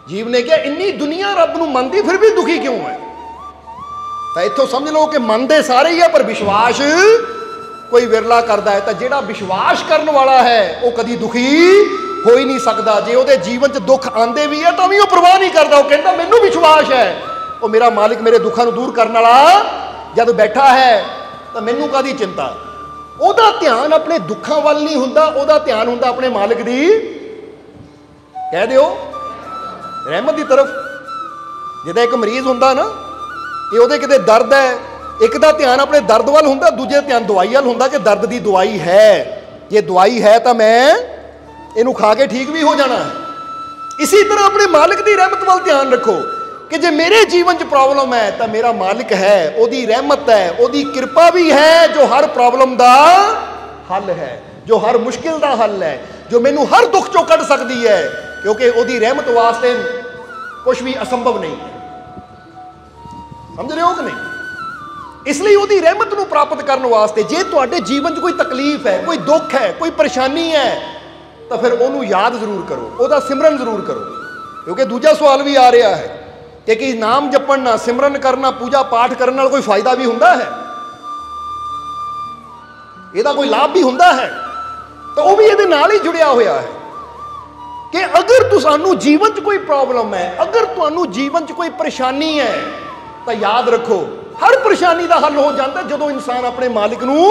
जीव ने कहा इन्नी दुनिया रब नूं मनदी फिर भी दुखी क्यों है? तो इत्थों समझ लो कि मनते सारे ही है पर विश्वास कोई विरला करता है। तो जिहड़ा विश्वास करने वाला है वो कभी दुखी हो ही नहीं सकता। जे वो जीवन च दुख आते भी है तो भी वो परवाह नहीं करता। वो कहता मैनू विश्वास है वो मेरा मालिक मेरे दुखों को दूर करने वाला जब बैठा है तो मैनू काहदी चिंता। ਉਹਦਾ ध्यान अपने दुखों वाल नहीं हुंदा, ਉਹਦਾ ध्यान हुंदा अपने मालिक दी कह दिओ रहमत की तरफ। जिद्दां एक मरीज हुंदा ना कि ਉਹਦੇ किते दर्द है, एक दा ध्यान अपने दर्द वाल हुंदा, दूजे दा ध्यान दवाई वाल हुंदा कि दर्द की दवाई है, जे दवाई है तो मैं इनू खा के ठीक भी हो जाना है। इसी तरह अपने मालिक की रहमत वाल ध्यान रखो कि जे मेरे जीवन च प्रॉब्लम है तो मेरा मालिक है, ओदी रहमत है, ओदी कृपा भी है जो हर प्रॉब्लम का हल है, जो हर मुश्किल का हल है, जो मैनू हर दुख चो कढ़ सकती है, क्योंकि ओदी रहमत वास्ते कुछ भी असंभव नहीं है। समझ रहे हो कि नहीं? इसलिए ओदी रहमत नू प्राप्त करने वास्ते जे तुहाडे जीवन च कोई तकलीफ है, कोई दुख है, कोई परेशानी है तो फिर ओनू याद जरूर करो, ओदा सिमरन जरूर करो। क्योंकि दूजा सवाल भी आ रहा है कि नाम जपना, सिमरन करना, पूजा पाठ करने नाल कोई फायदा भी हुंदा है, इहदा कोई लाभ भी हुंदा है? तो वह भी इहदे नाल ही जुड़िया होया है कि अगर तुसानू जीवन च कोई प्रॉब्लम है, अगर तुहानू जीवन च कोई परेशानी है तो याद रखो हर परेशानी का हल हो जाता है जदों इंसान अपने मालिक नू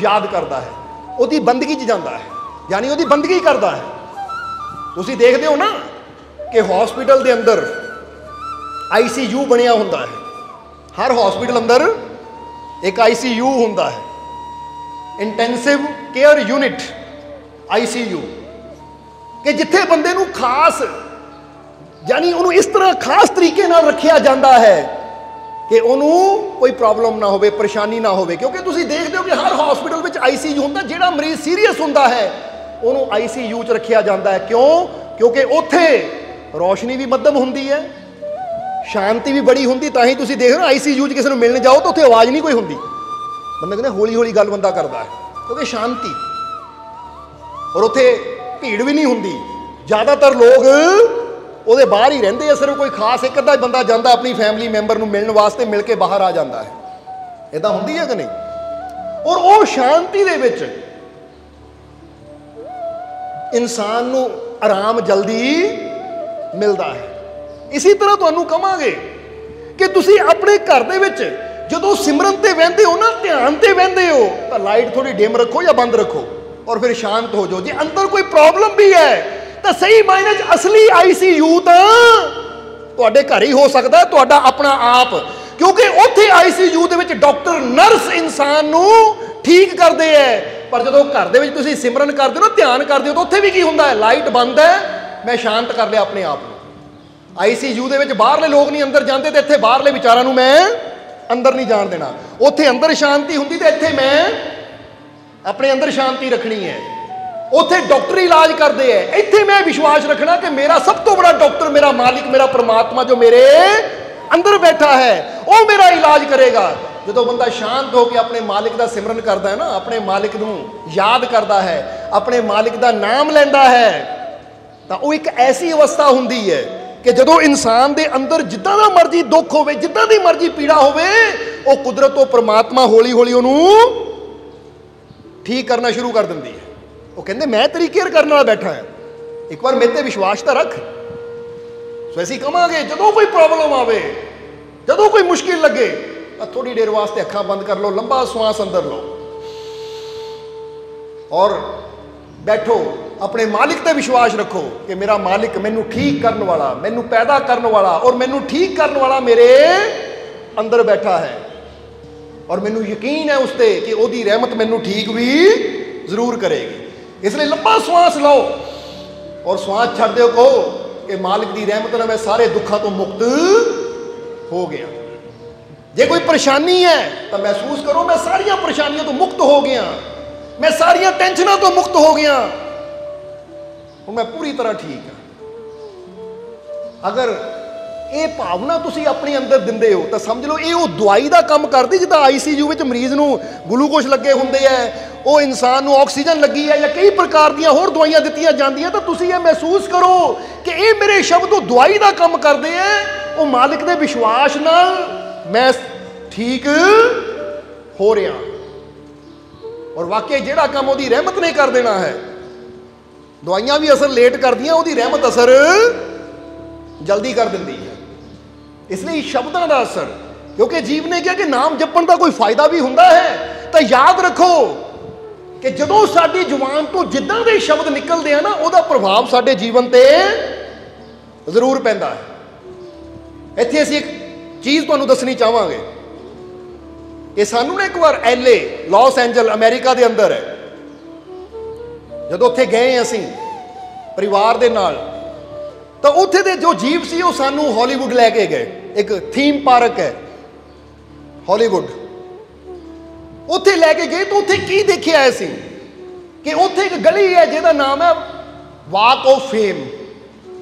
याद करता है, उसकी बंदगी च जाता है, यानी उसकी बंदगी करता है। तुसीं देखते हो ना कि हॉस्पिटल के अंदर ICU बनिया होंदा है, हर हॉस्पिटल अंदर एक ICU होंदा है, इंटेंसिव केयर यूनिट ICU, कि जिथे बंदे नू खास यानी उन्होंने इस तरह खास तरीके नाल रखिया जाता है कि उन्होंने कोई प्रॉब्लम ना हो, परेशानी ना हो। क्योंकि तुसीं देखते हो कि हर हॉस्पिटल में ICU होंदा, जिहड़ा मरीज सीरीयस होंदा है उन्होंने ICU च रखिया जाता है। क्यों? क्योंकि उत्थे रोशनी भी मध्यम होंदी है, शांति भी बड़ी होंदी। तां ही तुसीं देख रहे हो ICU च किसी नूं मिलने जाओ तो उत्थे आवाज़ नहीं कोई होंदी, बंदा कहते हौली हौली गल बंदा करता है क्योंकि शांति, और उत्थे भीड़ भी नहीं होंदी। ज़्यादातर लोग ਉਹਦੇ बाहर ही रहते हैं, सिर्फ कोई खास एक अद्धा बंदा जाता अपनी फैमिली मैंबर नूं मिलण वास्ते, मिल के बाहर आ जाता है। इदां हुंदी है कि नहीं? और वो शांति दे विच इंसान नूं आराम जल्दी मिलता है। इसी तरह तुहानूं कहांगे कि तुसीं अपने घर दे विच जदों सिमरन ते बहिंदे हो ना, ध्यान ते बहिंदे हो, तो लाइट थोड़ी डिम रखो या बंद रखो और फिर शांत हो जाओ। जे अंदर कोई प्रॉब्लम भी है तो सही मायने असली ICU तो तुहाडे घर ही हो सकता है, तुहाडा अपना आप, क्योंकि उत्थे ICU दे विच डॉक्टर नर्स इंसान नूं ठीक करते हैं। पर जदों घर दे विच तुसीं सिमरन करते हो ना, ध्यान करते हो, तो उत्थे भी की हुंदा है, लाइट बंद है, मैं शांत कर लिया अपने आप को। ICU दे विच बाहरले लोग नहीं अंदर जाते, तो इत्थे बाहरले विचारां नूं मैं अंदर नहीं जाण देना। उत्थे अंदर शांति हुंदी तो इत्थे मैं अपने अंदर शांति रखनी है। उत्थे डॉक्टर इलाज करते हैं, इत्थे मैं विश्वास रखना कि मेरा सब तो बड़ा डॉक्टर, मेरा मालिक, मेरा परमात्मा जो मेरे अंदर बैठा है वो मेरा इलाज करेगा। जो बंदा शांत होकर अपने मालिक का सिमरन करता है ना, अपने मालिक नूं याद करता है, अपने मालिक का नाम लैंदा है, तो वो एक ऐसी अवस्था हुंदी है कि जदों इंसान दे अंदर जिद्दां दा मर्जी दुख होवे, जिद्दां दी मर्जी पीड़ा होवे, वो कुदरत तो परमात्मा हौली हौली उहनूं ठीक करना शुरू कर दिंदी है। वो कहते मैं तेरी केयर करने वाला बैठा है, एक बार मेरे ते विश्वास तो रख। सो ऐसी कहांगे जदों कोई प्रॉब्लम आवे, जदों कोई मुश्किल लगे, थोड़ी देर वास्ते अखां बंद कर लो, लंबा श्वास अंदर लो और बैठो, अपने मालिक ते विश्वास रखो कि मेरा मालिक मैनू ठीक करने वाला, मैनू पैदा करने वाला और मैनू ठीक करने वाला मेरे अंदर बैठा है, और मैनू यकीन है उसते कि ओदी रहमत मैनू ठीक भी जरूर करेगी। इसलिए लंबा श्वास लो और श्वास छड़ दो, कहो कि मालिक की रहमत नाल मैं सारे दुखों तो मुक्त हो गया। जे कोई परेशानी है तो महसूस करो मैं सारिया परेशानियों तो मुक्त हो गया, मैं सारिया टेंशनों तो मुक्त हो गया, और मैं पूरी तरह ठीक हाँ। अगर ये भावना तुसी अपने अंदर दिंदे हो तो समझ लो ये वो दवाई का काम करती, जिदा ICU में मरीज नूं ग्लूकोज लगे होंदे है, ਉਹ ਇਨਸਾਨ ਨੂੰ ਆਕਸੀਜਨ ਲੱਗੀ ਹੈ ਜਾਂ ਕਈ ਪ੍ਰਕਾਰ ਦੀਆਂ ਹੋਰ ਦਵਾਈਆਂ ਦਿੱਤੀਆਂ ਜਾਂਦੀਆਂ, ਤਾਂ ਤੁਸੀਂ ਇਹ ਮਹਿਸੂਸ ਕਰੋ ਕਿ ਇਹ ਮੇਰੇ ਸ਼ਬਦ ਉਹ ਦਵਾਈ ਦਾ ਕੰਮ ਕਰਦੇ ਹੈ। ਉਹ ਮਾਲਿਕ ਦੇ ਵਿਸ਼ਵਾਸ ਨਾਲ ਮੈਂ ਠੀਕ ਹੋ ਰਿਹਾ, ਔਰ ਵਾਕਈ ਜਿਹੜਾ ਕੰਮ ਉਹਦੀ ਰਹਿਮਤ ਨੇ ਕਰ ਦੇਣਾ ਹੈ। ਦਵਾਈਆਂ ਵੀ ਅਸਰ ਲੇਟ ਕਰਦੀਆਂ, ਉਹਦੀ ਰਹਿਮਤ ਅਸਰ ਜਲਦੀ ਕਰ ਦਿੰਦੀ ਹੈ। ਇਸ ਲਈ ਸ਼ਬਦਾਂ ਦਾ ਅਸਰ, ਕਿਉਂਕਿ ਜੀਵ ਨੇ ਕਿਹਾ ਕਿ ਨਾਮ ਜਪਣ ਦਾ ਕੋਈ ਫਾਇਦਾ ਵੀ ਹੁੰਦਾ ਹੈ। ਤਾਂ ਯਾਦ ਰੱਖੋ ਕਿ ਜਦੋਂ ਸਾਡੀ ਜ਼ੁਬਾਨ ਤੋਂ ਜਿੱਦਾਂ ਦੇ ਸ਼ਬਦ ਨਿਕਲਦੇ ਆ ਨਾ, ਉਹਦਾ ਪ੍ਰਭਾਵ ਸਾਡੇ ਜੀਵਨ ਤੇ ਜ਼ਰੂਰ ਪੈਂਦਾ ਹੈ। ਇੱਥੇ ਅਸੀਂ ਇੱਕ ਚੀਜ਼ ਤੁਹਾਨੂੰ ਦੱਸਣੀ ਚਾਹਾਂਗੇ। ਇਹ ਸਾਨੂੰ ਨਾ ਇੱਕ ਵਾਰ LA ਲਾਸ ਐਂਜਲ ਅਮਰੀਕਾ ਦੇ ਅੰਦਰ ਹੈ, ਜਦੋਂ ਉੱਥੇ ਗਏ ਅਸੀਂ ਪਰਿਵਾਰ ਦੇ ਨਾਲ, ਤਾਂ ਉੱਥੇ ਦੇ ਜੋ ਜੀਵ ਸੀ ਉਹ ਸਾਨੂੰ ਹਾਲੀਵੁੱਡ ਲੈ ਕੇ ਗਏ। ਇੱਕ ਥੀਮ ਪਾਰਕ ਹੈ ਹਾਲੀਵੁੱਡ, ਉੱਥੇ ਲੈ ਕੇ ਗਏ। ਤਾਂ ਉੱਥੇ ਕੀ ਦੇਖਿਆ ਅਸੀਂ ਕਿ ਉੱਥੇ ਇੱਕ ਗਲੀ ਹੈ ਜਿਹਦਾ ਨਾਮ ਹੈ walk of fame.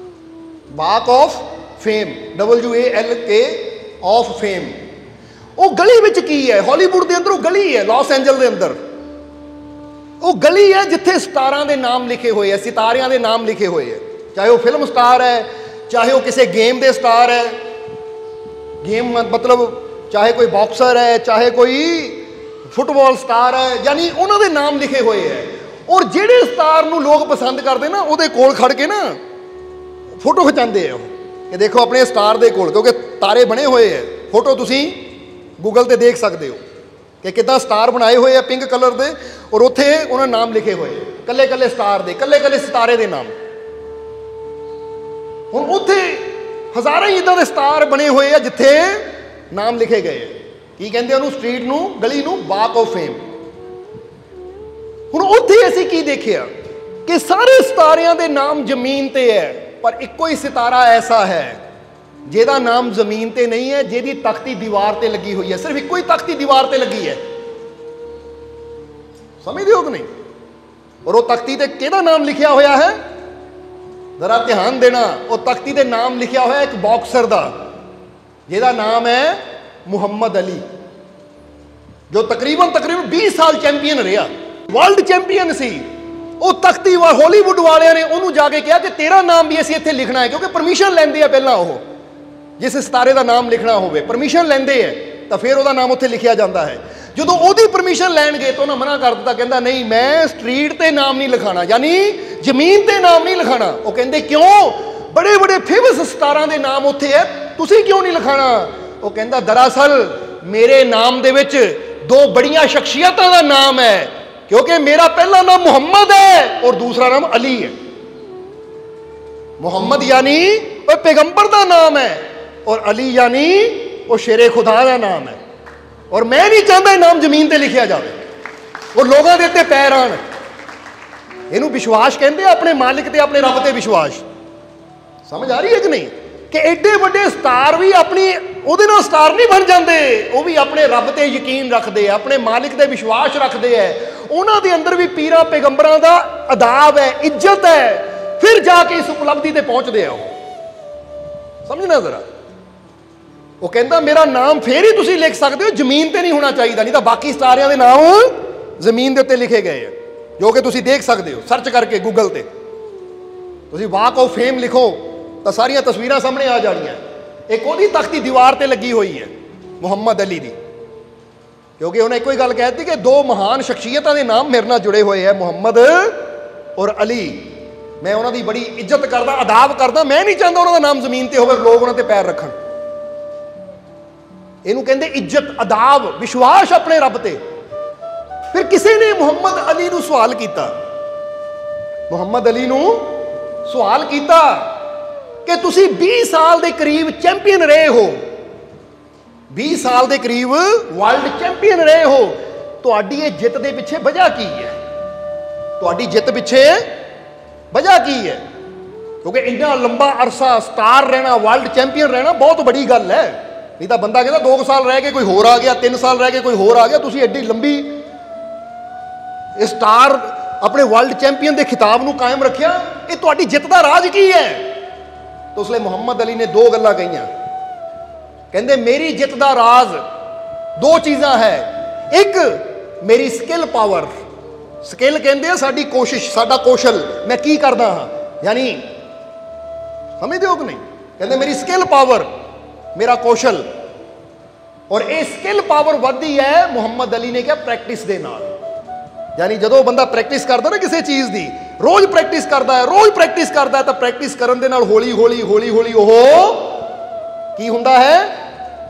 Walk of fame, WALK of fame. ਉਹ ਗਲੀ ਵਿੱਚ ਕੀ ਹੈ? ਹਾਲੀਵੁੱਡ ਦੇ ਅੰਦਰ ਉਹ ਗਲੀ ਹੈ, ਲਾਸ ਐਂਜਲ ਦੇ ਅੰਦਰ ਉਹ ਗਲੀ ਹੈ ਜਿੱਥੇ ਸਟਾਰਾਂ ਦੇ ਨਾਮ ਲਿਖੇ ਹੋਏ ਹੈ, ਸਿਤਾਰਿਆਂ ਦੇ ਨਾਮ ਲਿਖੇ ਹੋਏ ਹੈ। ਚਾਹੇ ਉਹ ਫਿਲਮ ਸਟਾਰ ਹੈ, ਚਾਹੇ ਉਹ ਕਿਸੇ ਗੇਮ ਦੇ ਸਟਾਰ ਹੈ, ਗੇਮ ਮਤਲਬ ਚਾਹੇ ਕੋਈ ਬਾਕਸਰ ਹੈ, ਚਾਹੇ ਕੋਈ ਫੁੱਟਬਾਲ ਸਟਾਰ ਹੈ, ਯਾਨੀ ਉਹਨਾਂ ਦੇ ਨਾਮ ਲਿਖੇ ਹੋਏ ਹੈ। ਔਰ ਜਿਹੜੇ ਸਟਾਰ ਨੂੰ ਲੋਕ ਪਸੰਦ ਕਰਦੇ ਨਾ, ਉਹਦੇ ਕੋਲ ਖੜ ਕੇ ਨਾ ਫੋਟੋ ਖਿਚਾਉਂਦੇ ਆ। ਇਹ ਦੇਖੋ ਆਪਣੇ ਸਟਾਰ ਦੇ ਕੋਲ, ਕਿਉਂਕਿ ਤਾਰੇ ਬਣੇ ਹੋਏ ਹੈ। ਫੋਟੋ ਤੁਸੀਂ ਗੂਗਲ ਤੇ ਦੇਖ ਸਕਦੇ ਹੋ ਕਿ ਕਿੱਦਾਂ ਸਟਾਰ ਬਣਾਏ ਹੋਏ ਆ ਪਿੰਕ ਕਲਰ ਦੇ, ਔਰ ਉੱਥੇ ਉਹਨਾਂ ਨਾਮ ਲਿਖੇ ਹੋਏ ਕੱਲੇ ਕੱਲੇ ਸਟਾਰ ਦੇ, ਕੱਲੇ ਕੱਲੇ ਸਿਤਾਰੇ ਦੇ ਨਾਮ। ਹੁਣ ਉੱਥੇ ਹਜ਼ਾਰਾਂ ਹੀ ਇੱਦਾਂ ਦੇ ਸਟਾਰ ਬਣੇ ਹੋਏ ਆ ਜਿੱਥੇ ਨਾਮ ਲਿਖੇ ਗਏ ਆ। ਕੀ ਕਹਿੰਦੇ ਉਹਨੂੰ, ਸਟਰੀਟ ਨੂੰ, ਗਲੀ ਨੂੰ, ਵਾਕ ਆਫ ਫੇਮ। ਹੁਣ ਉੱਥੇ ਅਸੀਂ ਕੀ ਦੇਖਿਆ ਕਿ ਸਾਰੇ ਸਿਤਾਰਿਆਂ ਦੇ ਨਾਮ ਜ਼ਮੀਨ ਤੇ ਹੈ, ਪਰ ਇੱਕੋ ਹੀ ਸਿਤਾਰਾ ਐਸਾ ਹੈ ਜਿਹਦਾ ਨਾਮ ਜ਼ਮੀਨ ਤੇ ਨਹੀਂ ਹੈ, ਜਿਹਦੀ ਤਖਤੀ ਦੀਵਾਰ ਤੇ ਲੱਗੀ ਹੋਈ ਹੈ। ਸਿਰਫ ਇੱਕੋ ਹੀ ਤਖਤੀ ਦੀਵਾਰ ਤੇ ਲੱਗੀ ਹੈ, ਸਮਝਦੇ ਹੋ ਕਿ ਨਹੀਂ? ਔਰ ਉਹ ਤਖਤੀ ਤੇ ਕਿਹਦਾ ਨਾਮ ਲਿਖਿਆ ਹੋਇਆ ਹੈ? ਜ਼ਰਾ ਧਿਆਨ ਦੇਣਾ, ਉਹ ਤਖਤੀ ਤੇ ਨਾਮ ਲਿਖਿਆ ਹੋਇਆ ਇੱਕ ਬਾਕਸਰ ਦਾ, ਜਿਹਦਾ ਨਾਮ ਹੈ ਮੁਹੰਮਦ ਅਲੀ, ਜੋ ਤਕਰੀਬਨ 20 ਸਾਲ ਚੈਂਪੀਅਨ ਰਿਹਾ, ਵਰਲਡ ਚੈਂਪੀਅਨ ਸੀ। ਉਹ ਤਖਤੀ ਹਾਲੀਵੁੱਡ ਵਾਲਿਆਂ ਨੇ ਉਹਨੂੰ ਜਾ ਕੇ ਕਿਹਾ ਕਿ ਤੇਰਾ ਨਾਮ ਵੀ ਅਸੀਂ ਇੱਥੇ ਲਿਖਣਾ ਹੈ, ਕਿਉਂਕਿ ਪਰਮਿਸ਼ਨ ਲੈਂਦੇ ਆ ਪਹਿਲਾਂ। ਉਹ ਜਿਸ ਸਿਤਾਰੇ ਦਾ ਨਾਮ ਲਿਖਣਾ ਹੋਵੇ ਪਰਮਿਸ਼ਨ ਲੈਂਦੇ ਹੈ, ਤਾਂ ਫਿਰ ਉਹਦਾ ਨਾਮ ਉੱਥੇ ਲਿਖਿਆ ਜਾਂਦਾ ਹੈ। ਜਦੋਂ ਉਹਦੀ ਪਰਮਿਸ਼ਨ ਲੈਣ ਗਏ ਤਾਂ ਉਹਨਾਂ ਮਨਾ ਕਰ ਦਿੱਤਾ, ਕਹਿੰਦਾ ਨਹੀਂ, ਮੈਂ ਸਟਰੀਟ ਤੇ ਨਾਮ ਨਹੀਂ ਲਿਖਾਣਾ, ਯਾਨੀ ਜ਼ਮੀਨ ਤੇ ਨਾਮ ਨਹੀਂ ਲਿਖਾਣਾ। ਉਹ ਕਹਿੰਦੇ ਕਿਉਂ? ਬੜੇ ਬੜੇ ਫੇਮਸ ਸਟਾਰਾਂ ਦੇ ਨਾਮ ਉੱਥੇ ਹੈ, ਤੁਸੀਂ ਕਿਉਂ ਨਹੀਂ ਲਿਖਾਣਾ? ਉਹ ਕਹਿੰਦਾ ਦਰਅਸਲ ਮੇਰੇ ਨਾਮ ਦੇ ਵਿੱਚ ਦੋ ਬੜੀਆਂ ਸ਼ਖਸੀਅਤਾਂ ਦਾ ਨਾਮ ਹੈ, ਕਿਉਂਕਿ ਮੇਰਾ ਪਹਿਲਾ ਨਾਮ ਮੁਹੰਮਦ ਹੈ ਔਰ ਦੂਸਰਾ ਨਾਮ ਅਲੀ ਹੈ। ਮੁਹੰਮਦ यानी ਉਹ ਪੈਗੰਬਰ ਦਾ ਨਾਮ ਹੈ, ਔਰ ਅਲੀ यानी ਉਹ ਸ਼ੇਰੇ ਖੁਦਾ ਦਾ ਨਾਮ ਹੈ। ਔਰ ਮੈਂ ਨਹੀਂ ਚਾਹੁੰਦਾ ਇਹ ਨਾਮ ਜ਼ਮੀਨ ਤੇ ਲਿਖਿਆ ਜਾਵੇ, ਉਹ ਲੋਕਾਂ ਦੇ ਉੱਤੇ ਪੈਰ ਆਣ। ਇਹਨੂੰ ਵਿਸ਼ਵਾਸ ਕਹਿੰਦੇ ਆ, ਆਪਣੇ ਮਾਲਿਕ ਤੇ ਆਪਣੇ ਰੱਬ ਤੇ ਵਿਸ਼ਵਾਸ। ਸਮਝ ਆ ਰਹੀ ਹੈ ਕਿ ਨਹੀਂ? ਕਿ ਐਡੇ ਵੱਡੇ ਸਟਾਰ ਵੀ ਆਪਣੀ ਉਹਦੇ ਨਾਲ ਸਟਾਰ ਨਹੀਂ ਬਣ ਜਾਂਦੇ, ਉਹ ਵੀ ਆਪਣੇ ਰੱਬ ਤੇ ਯਕੀਨ ਰੱਖਦੇ ਆ, ਆਪਣੇ ਮਾਲਿਕ ਤੇ ਵਿਸ਼ਵਾਸ ਰੱਖਦੇ ਆ। ਉਹਨਾਂ ਦੇ ਅੰਦਰ ਵੀ ਪੀਰਾਂ ਪੈਗੰਬਰਾਂ ਦਾ ਅਦਾਬ ਹੈ, ਇੱਜ਼ਤ ਹੈ, ਫਿਰ ਜਾ ਕੇ ਇਸ ਉਪਲਬਧੀ ਤੇ ਪਹੁੰਚਦੇ ਆ। ਉਹ ਸਮਝਣਾ ਜ਼ਰਾ। ਉਹ ਕਹਿੰਦਾ ਮੇਰਾ ਨਾਮ ਫੇਰ ਹੀ ਤੁਸੀਂ ਲਿਖ ਸਕਦੇ ਹੋ, ਜ਼ਮੀਨ ਤੇ ਨਹੀਂ ਹੋਣਾ ਚਾਹੀਦਾ, ਨਹੀਂ ਤਾਂ ਬਾਕੀ ਸਟਾਰਿਆਂ ਦੇ ਨਾਮ ਜ਼ਮੀਨ ਦੇ ਉੱਤੇ ਲਿਖੇ ਗਏ ਆ, ਜੋ ਕਿ ਤੁਸੀਂ ਦੇਖ ਸਕਦੇ ਹੋ ਸਰਚ ਕਰਕੇ ਗੂਗਲ ਤੇ। ਤੁਸੀਂ ਵਾਕ ਆਫ ਫੇਮ ਲਿਖੋ ਤਾਂ ਸਾਰੀਆਂ ਤਸਵੀਰਾਂ ਸਾਹਮਣੇ ਆ ਜਾਣੀਆਂ। ਇੱਕ ਉਹਦੀ ਤਖਤੀ ਦੀਵਾਰ ਤੇ ਲੱਗੀ ਹੋਈ ਹੈ ਮੁਹੰਮਦ ਅਲੀ ਦੀ, ਕਿਉਂਕਿ ਉਹਨੇ ਇੱਕੋ ਹੀ ਗੱਲ ਕਹਿ ਦਿੱਤੀ ਕਿ ਦੋ ਮਹਾਨ ਸ਼ਖਸੀਅਤਾਂ ਦੇ ਨਾਮ ਮੇਰੇ ਨਾਲ ਜੁੜੇ ਹੋਏ ਹੈ, ਮੁਹੰਮਦ ਔਰ ਅਲੀ। ਮੈਂ ਉਹਨਾਂ ਦੀ ਬੜੀ ਇੱਜ਼ਤ ਕਰਦਾ, ਅਦਾਬ ਕਰਦਾ, ਮੈਂ ਨਹੀਂ ਚਾਹੁੰਦਾ ਉਹਨਾਂ ਦਾ ਨਾਮ ਜ਼ਮੀਨ ਤੇ ਹੋਵੇ, ਲੋਕ ਉਹਨਾਂ ਤੇ ਪੈਰ ਰੱਖਣ। ਇਹਨੂੰ ਕਹਿੰਦੇ ਇੱਜ਼ਤ, ਅਦਾਬ, ਵਿਸ਼ਵਾਸ ਆਪਣੇ ਰੱਬ ਤੇ। ਫਿਰ ਕਿਸੇ ਨੇ ਮੁਹੰਮਦ ਅਲੀ ਨੂੰ ਸਵਾਲ ਕੀਤਾ, ਮੁਹੰਮਦ ਅਲੀ ਨੂੰ ਸਵਾਲ ਕੀਤਾ ਕਿ ਤੁਸੀਂ 20 ਸਾਲ ਦੇ ਕਰੀਬ ਚੈਂਪੀਅਨ ਰਹੇ ਹੋ, 20 ਸਾਲ ਦੇ ਕਰੀਬ ਵਰਲਡ ਚੈਂਪੀਅਨ ਰਹੇ ਹੋ, ਤੁਹਾਡੀ ਇਹ ਜਿੱਤ ਦੇ ਪਿੱਛੇ ਵਜ੍ਹਾ ਕੀ ਹੈ? ਤੁਹਾਡੀ ਜਿੱਤ ਪਿੱਛੇ ਵਜ੍ਹਾ ਕੀ ਹੈ? ਕਿਉਂਕਿ ਇੰਨਾ ਲੰਬਾ ਅਰਸਾ ਸਟਾਰ ਰਹਿਣਾ, ਵਰਲਡ ਚੈਂਪੀਅਨ ਰਹਿਣਾ ਬਹੁਤ ਬੜੀ ਗੱਲ ਹੈ। ਨਹੀਂ ਤਾਂ ਬੰਦਾ ਕਹਿੰਦਾ 2 ਸਾਲ ਰਹਿ ਕੇ ਕੋਈ ਹੋਰ ਆ ਗਿਆ, 3 ਸਾਲ ਰਹਿ ਕੇ ਕੋਈ ਹੋਰ ਆ ਗਿਆ। ਤੁਸੀਂ ਐਡੀ ਲੰਬੀ ਸਟਾਰ ਆਪਣੇ ਵਰਲਡ ਚੈਂਪੀਅਨ ਦੇ ਖਿਤਾਬ ਨੂੰ ਕਾਇਮ ਰੱਖਿਆ, ਇਹ ਤੁਹਾਡੀ ਜਿੱਤ ਦਾ ਰਾਜ ਕੀ ਹੈ? ਤਾਂ ਉਸ ਲਈ ਮੁਹੰਮਦ ਅਲੀ ਨੇ 2 ਗੱਲਾਂ ਕਹੀਆਂ। ਕਹਿੰਦੇ ਮੇਰੀ ਜਿੱਤ ਦਾ ਰਾਜ਼ 2 ਚੀਜ਼ਾਂ ਹੈ। ਇੱਕ ਮੇਰੀ ਸਕਿੱਲ ਪਾਵਰ, स्किल कहते हैं साडी कोशिश, साडा कौशल, मैं की करदा हाँ, यानी समझते हो कि नहीं? कहते मेरी स्किल पावर, मेरा कौशल। और ये स्किल पावर वधदी है, मुहम्मद अली ने कहा, प्रैक्टिस दे नाल। यानी जो बंदा प्रैक्टिस करता ना किसी चीज़ की, रोज़ प्रैक्टिस करता है, रोज़ प्रैक्टिस करता है, तो प्रैक्टिस करन दे नाल हौली हौली हौली हौली वो की हुंदा है,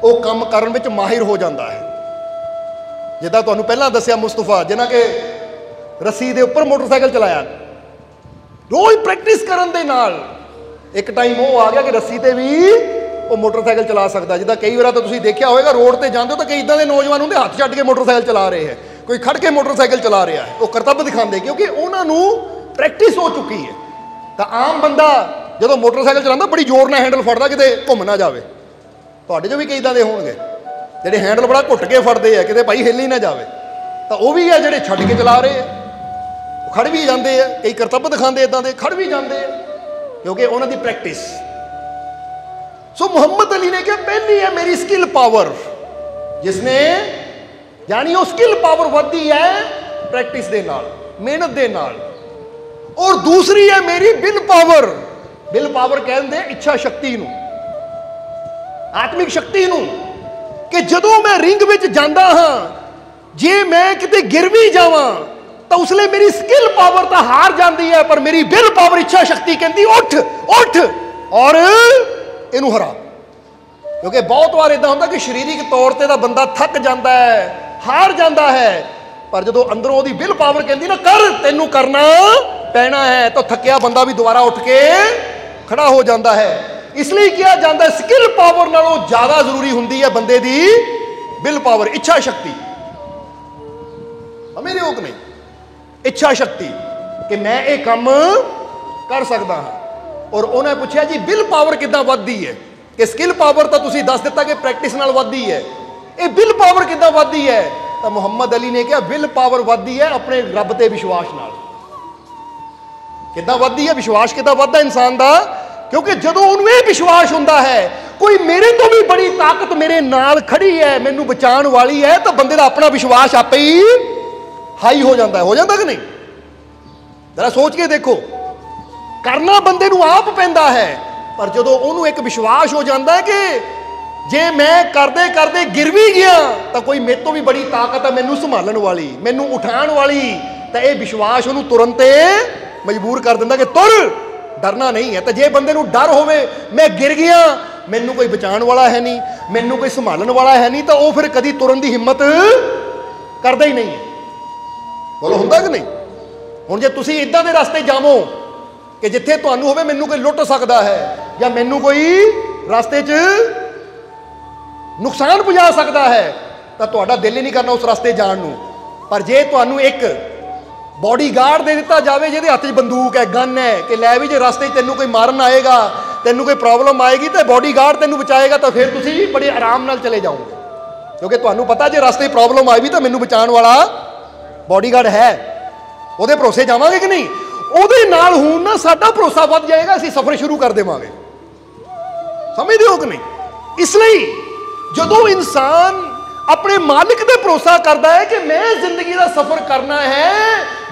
वो काम करन विच माहिर हो जाता है। जिद्दां तुहानूं पहलां दस्सिया मुस्तफा जिन्हां के रस्सी दे उपर मोटरसाइकिल चलाया, रोज़ प्रैक्टिस करन दे नाल एक टाइम वो आ गया कि रस्सी ते भी वो मोटरसाइकिल चला सकता। जिद्दां कई बार तो तुसीं देखिया होएगा रोड ते जांदे हो तो कई इदां दे नौजवान हुंदे हत्थ छड्ड के मोटरसाइकिल चला रहे हैं, कोई खड़ के मोटरसाइकिल चला रहा है, वो करतब दिखाते क्योंकि उन्होंने प्रैक्टिस हो चुकी है। तो आम बंदा जो मोटरसाइकिल चलाता बड़ी जोर ना हैंडल फड़ता किते घूम ना जाए। तुहाडे चों भी कई इदां दे होणगे जिहड़े हैंडल बड़ा घुट के फड़ते हैं किते भाई हिल ही ना जाए, तो वह भी है जिहड़े छड्ड के चला रहे हैं, खड़ भी जाते हैं, कई करतब दिखाते इदां दे खड़ भी जाते हैं क्योंकि उन्होंने प्रैक्टिस। सो मुहम्मद अली ने कहा पहली है मेरी स्किल पावर, जिसने यानी वो स्किल पावर वधदी है प्रैक्टिस दे नाल, मेहनत दे नाल। और दूसरी है मेरी बिल पावर। बिल पावर कहते इच्छा शक्ति नूं, आत्मिक शक्ति नूं, कि जदों मैं रिंग विच जांदा हां, जे मैं किते गिर भी जावां तो उसले मेरी स्किल पावर तो हार जाती है, पर मेरी बिल पावर इच्छा शक्ति कहती उठ उठ और इनू हरा। क्योंकि बहुत बार इदां होंदा कि शरीरिक तौर पर बंदा थक जाता है, हार जाता है, पर जो अंदरों ओदी बिल पावर कहती ना कर, तेनू करना पैना है, तो थकिया बंदा भी दोबारा उठ के खड़ा हो जाता है। इसलिए किया जाता है स्किल पावर नालों ज्यादा जरूरी हुंदी है बंदे दी बिल पावर, इच्छा शक्ति। हमें नहीं नहीं इच्छा शक्ति कि मैं ये काम कर सकता हाँ। और उन्हें पूछा जी बिल पावर किद्दां वधदी है, कि स्किल पावर तो तुसीं दस दिता कि प्रैक्टिस नाल वधदी है, ये बिल पावर किद्दां वधदी है? तो मुहम्मद अली ने कहा बिल पावर वधदी है अपने रब ते विश्वास नाल। किद्दां वधदी है? विश्वास किद्दां वधदा इंसान दा? क्योंकि जदों उन्हें यह विश्वास हुंदा है कोई मेरे तो भी बड़ी ताकत मेरे नाल खड़ी है, मैनू बचाने वाली है, तो बंदे दा अपना विश्वास आपे ही हाई हो जाता है। हो जाता कि नहीं? जरा सोच के देखो, करना बंदे नू आप पैंदा है, पर जदों उन्होंने एक विश्वास हो जाता है कि जे मैं करते करते गिर भी गया तो कोई मेरे तो भी बड़ी ताकत है मैनू संभालने वाली, मैनू उठाण वाली, तो यह विश्वास उन्होंने तुरंत मजबूर कर दिंदा कि तुर, डरना नहीं है। तो जे बंदे नू डर होवे मैं गिर गया, मैनू कोई बचाने वाला है नहीं, मैनू कोई संभालने वाला है नहीं, तो वह फिर कभी तुरन की हिम्मत करता ही नहीं है। बोलो हुंदा कि नहीं? हुण जे तुसीं इदां दे रास्ते जावो कि जिथे तुहानू होवे मैनू कोई लुट सकता है या मैनू कोई रास्ते च नुकसान पहुंचा सकता है, तो तुहाडा दिल ही नहीं करना उस रास्ते जाण नू। पर जे तुहानू एक बॉडी गार्ड दे दिता जाए जिहदे हत्थ च बंदूक है, गन है, कि लै भी जे रास्ते तेनू कोई मारन आएगा, तेनू कोई प्रॉब्लम आएगी, तो बॉडी गार्ड तेनू बचाएगा, तो फिर तुसीं बड़े आराम नाल चले जाओगे, क्योंकि तुहानू पता जे रास्ते प्रॉब्लम आई भी तो मैनू बचाने वाला बॉडीगार्ड है, ਉਹਦੇ ਭਰੋਸੇ ਜਾਵਾਂਗੇ कि नहीं? ਉਹਦੇ ਨਾਲ ਹੁਣ ਨਾ ਸਾਡਾ ਭਰੋਸਾ ਵੱਧ ਜਾਏਗਾ, ਅਸੀਂ ਸਫ਼ਰ ਸ਼ੁਰੂ ਕਰ ਦੇਵਾਂਗੇ। ਸਮਝਦੇ ਹੋ ਕਿ ਨਹੀਂ? ਇਸ ਲਈ ਜਦੋਂ ਇਨਸਾਨ अपने मालिक पे भरोसा करता है कि मैं जिंदगी का सफर करना है,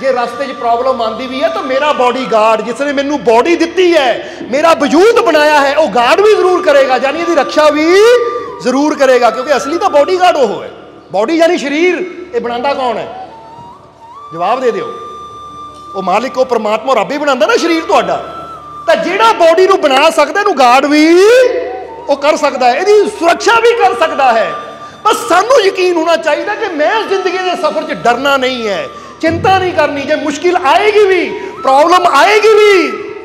जे रास्ते च प्रॉब्लम आती भी है तो मेरा बॉडी गार्ड जिसने मैनू बॉडी दी है, मेरा वजूद बनाया है, वह गार्ड भी जरूर करेगा, यानी इसकी रक्षा भी जरूर करेगा, क्योंकि असली तो बॉडी गार्ड वो है। बॉडी यानी शरीर, ये बनाता कौन है? जवाब दे दो। वो मालिक, वो परमात्मा, रब ही बनाता ना शरीर तुहाडा। तो जिहड़ा बॉडी नू बना सकता है गार्ड भी वो कर सकता है, इसकी सुरक्षा भी कर सकता है। बस सानू यकीन होना चाहिए कि मैं जिंदगी के सफर च डरना नहीं है, चिंता नहीं करनी, जब मुश्किल आएगी भी, प्रॉब्लम आएगी भी,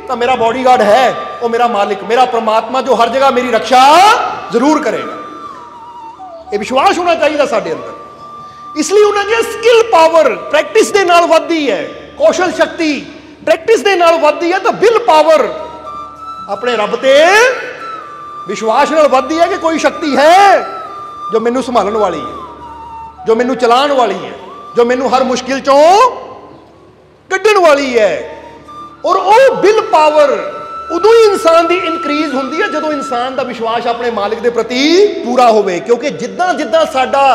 तो मेरा बॉडीगार्ड है, वो मेरा मालिक, मेरा परमात्मा, जो हर जगह मेरी रक्षा जरूर करेगा। ये विश्वास होना चाहिए साडे अंदर। इसलिए उन्होंने स्किल पावर प्रैक्टिस के नाल वधदी है, कौशल शक्ति प्रैक्टिस के नाल वधदी है, तो बिल पावर अपने रब ते विश्वास नाल वधदी है कि कोई शक्ति है जो मैनू संभालने वाली है, जो मैनू चलाने वाली है, जो मैनू हर मुश्किल चों कड्ढण वाली है। और वो बिल पावर उदों ही इंसान की इनक्रीज होंदी है जदों इंसान का विश्वास अपने मालिक के प्रति पूरा होवे, क्योंकि जिद्दां जिद्दां साडा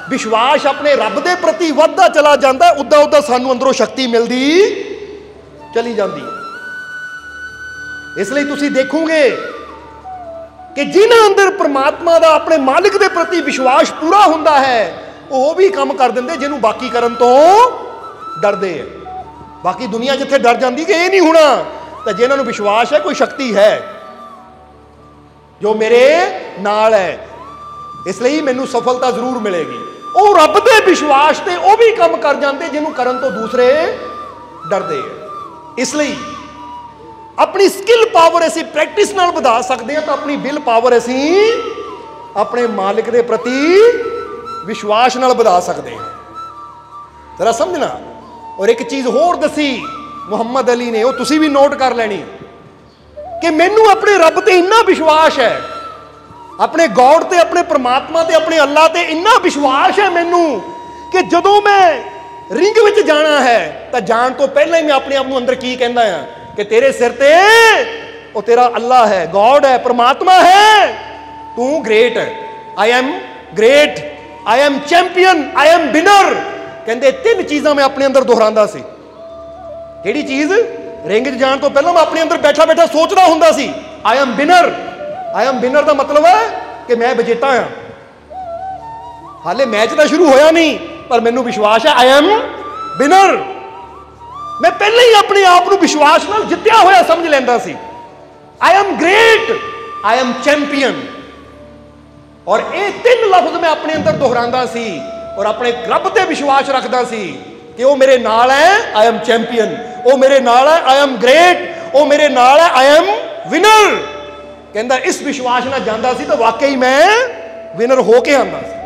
विश्वास अपने रब के प्रति वधदा चला जाता है, उदा उदा सानू अंदरों शक्ति मिलती चली जाती है। इसलिए तुसी देखोगे कि जिन्हां अंदर परमात्मा का अपने मालिक के प्रति विश्वास पूरा हुंदा है, वो भी काम कर देंगे जिन्हों बाकी करन तो डरदे है। बाकी दुनिया जिथे डर जाती कि ये नहीं होना, तो जिन्होंने विश्वास है कोई शक्ति है जो मेरे नाल है, इसलिए मैनू सफलता जरूर मिलेगी। वो रब के विश्वास से वो भी काम कर जाते जिन्हों करन तो दूसरे डरदे है। इसलिए अपनी स्किल पावर असी प्रैक्टिस नाल वधा सकते हैं, तो अपनी विल पावर असी अपने मालिक के प्रति विश्वास नाल वधा सकते हैं। जरा समझना। और एक चीज़ होर दसी मुहम्मद अली ने, वो तुसी भी नोट कर लेनी कि मैनू अपने रब ते इन्ना विश्वास है, अपने गॉड ते, अपने परमात्मा ते, अपने अल्लाह ते इन्ना विश्वास है मैनू कि जदों मैं रिंग विच जाना है तो जान तो पहले ही मैं अपने आप को अंदर की कहना है कि तेरे सिर ते वो तेरा अल्लाह है, गॉड है, परमात्मा है, तू ग्रेट है। आई am great, I am champion, I am winner. कहते तीन चीज़ां मैं अपने अंदर दोहरांदा सी। किहड़ी चीज़? रिंग च जाण तो पहले मैं अपने अंदर बैठा बैठा सोचदा हुंदा सी I am winner. I am winner का मतलब है कि मैं विजेता हाँ। हाले मैच तो शुरू होया नहीं, पर मैनू विश्वास है आई एम विनर। मैं पहले ही अपने आप को विश्वास नाल जित्या होया समझ लैंदा सी। I am great, I am champion. और ये तीन लफ्ज मैं अपने अंदर दोहरांदा सी और अपने रब ते विश्वास रखदा सी कि वो मेरे नाल है, आई एम चैंपियन। वो मेरे नाल है, आई एम ग्रेट। वो मेरे नाल है, आई एम विनर। कहंदा इस विश्वास नाल जांदा सी तो वाकई मैं विनर होके आंदा सी।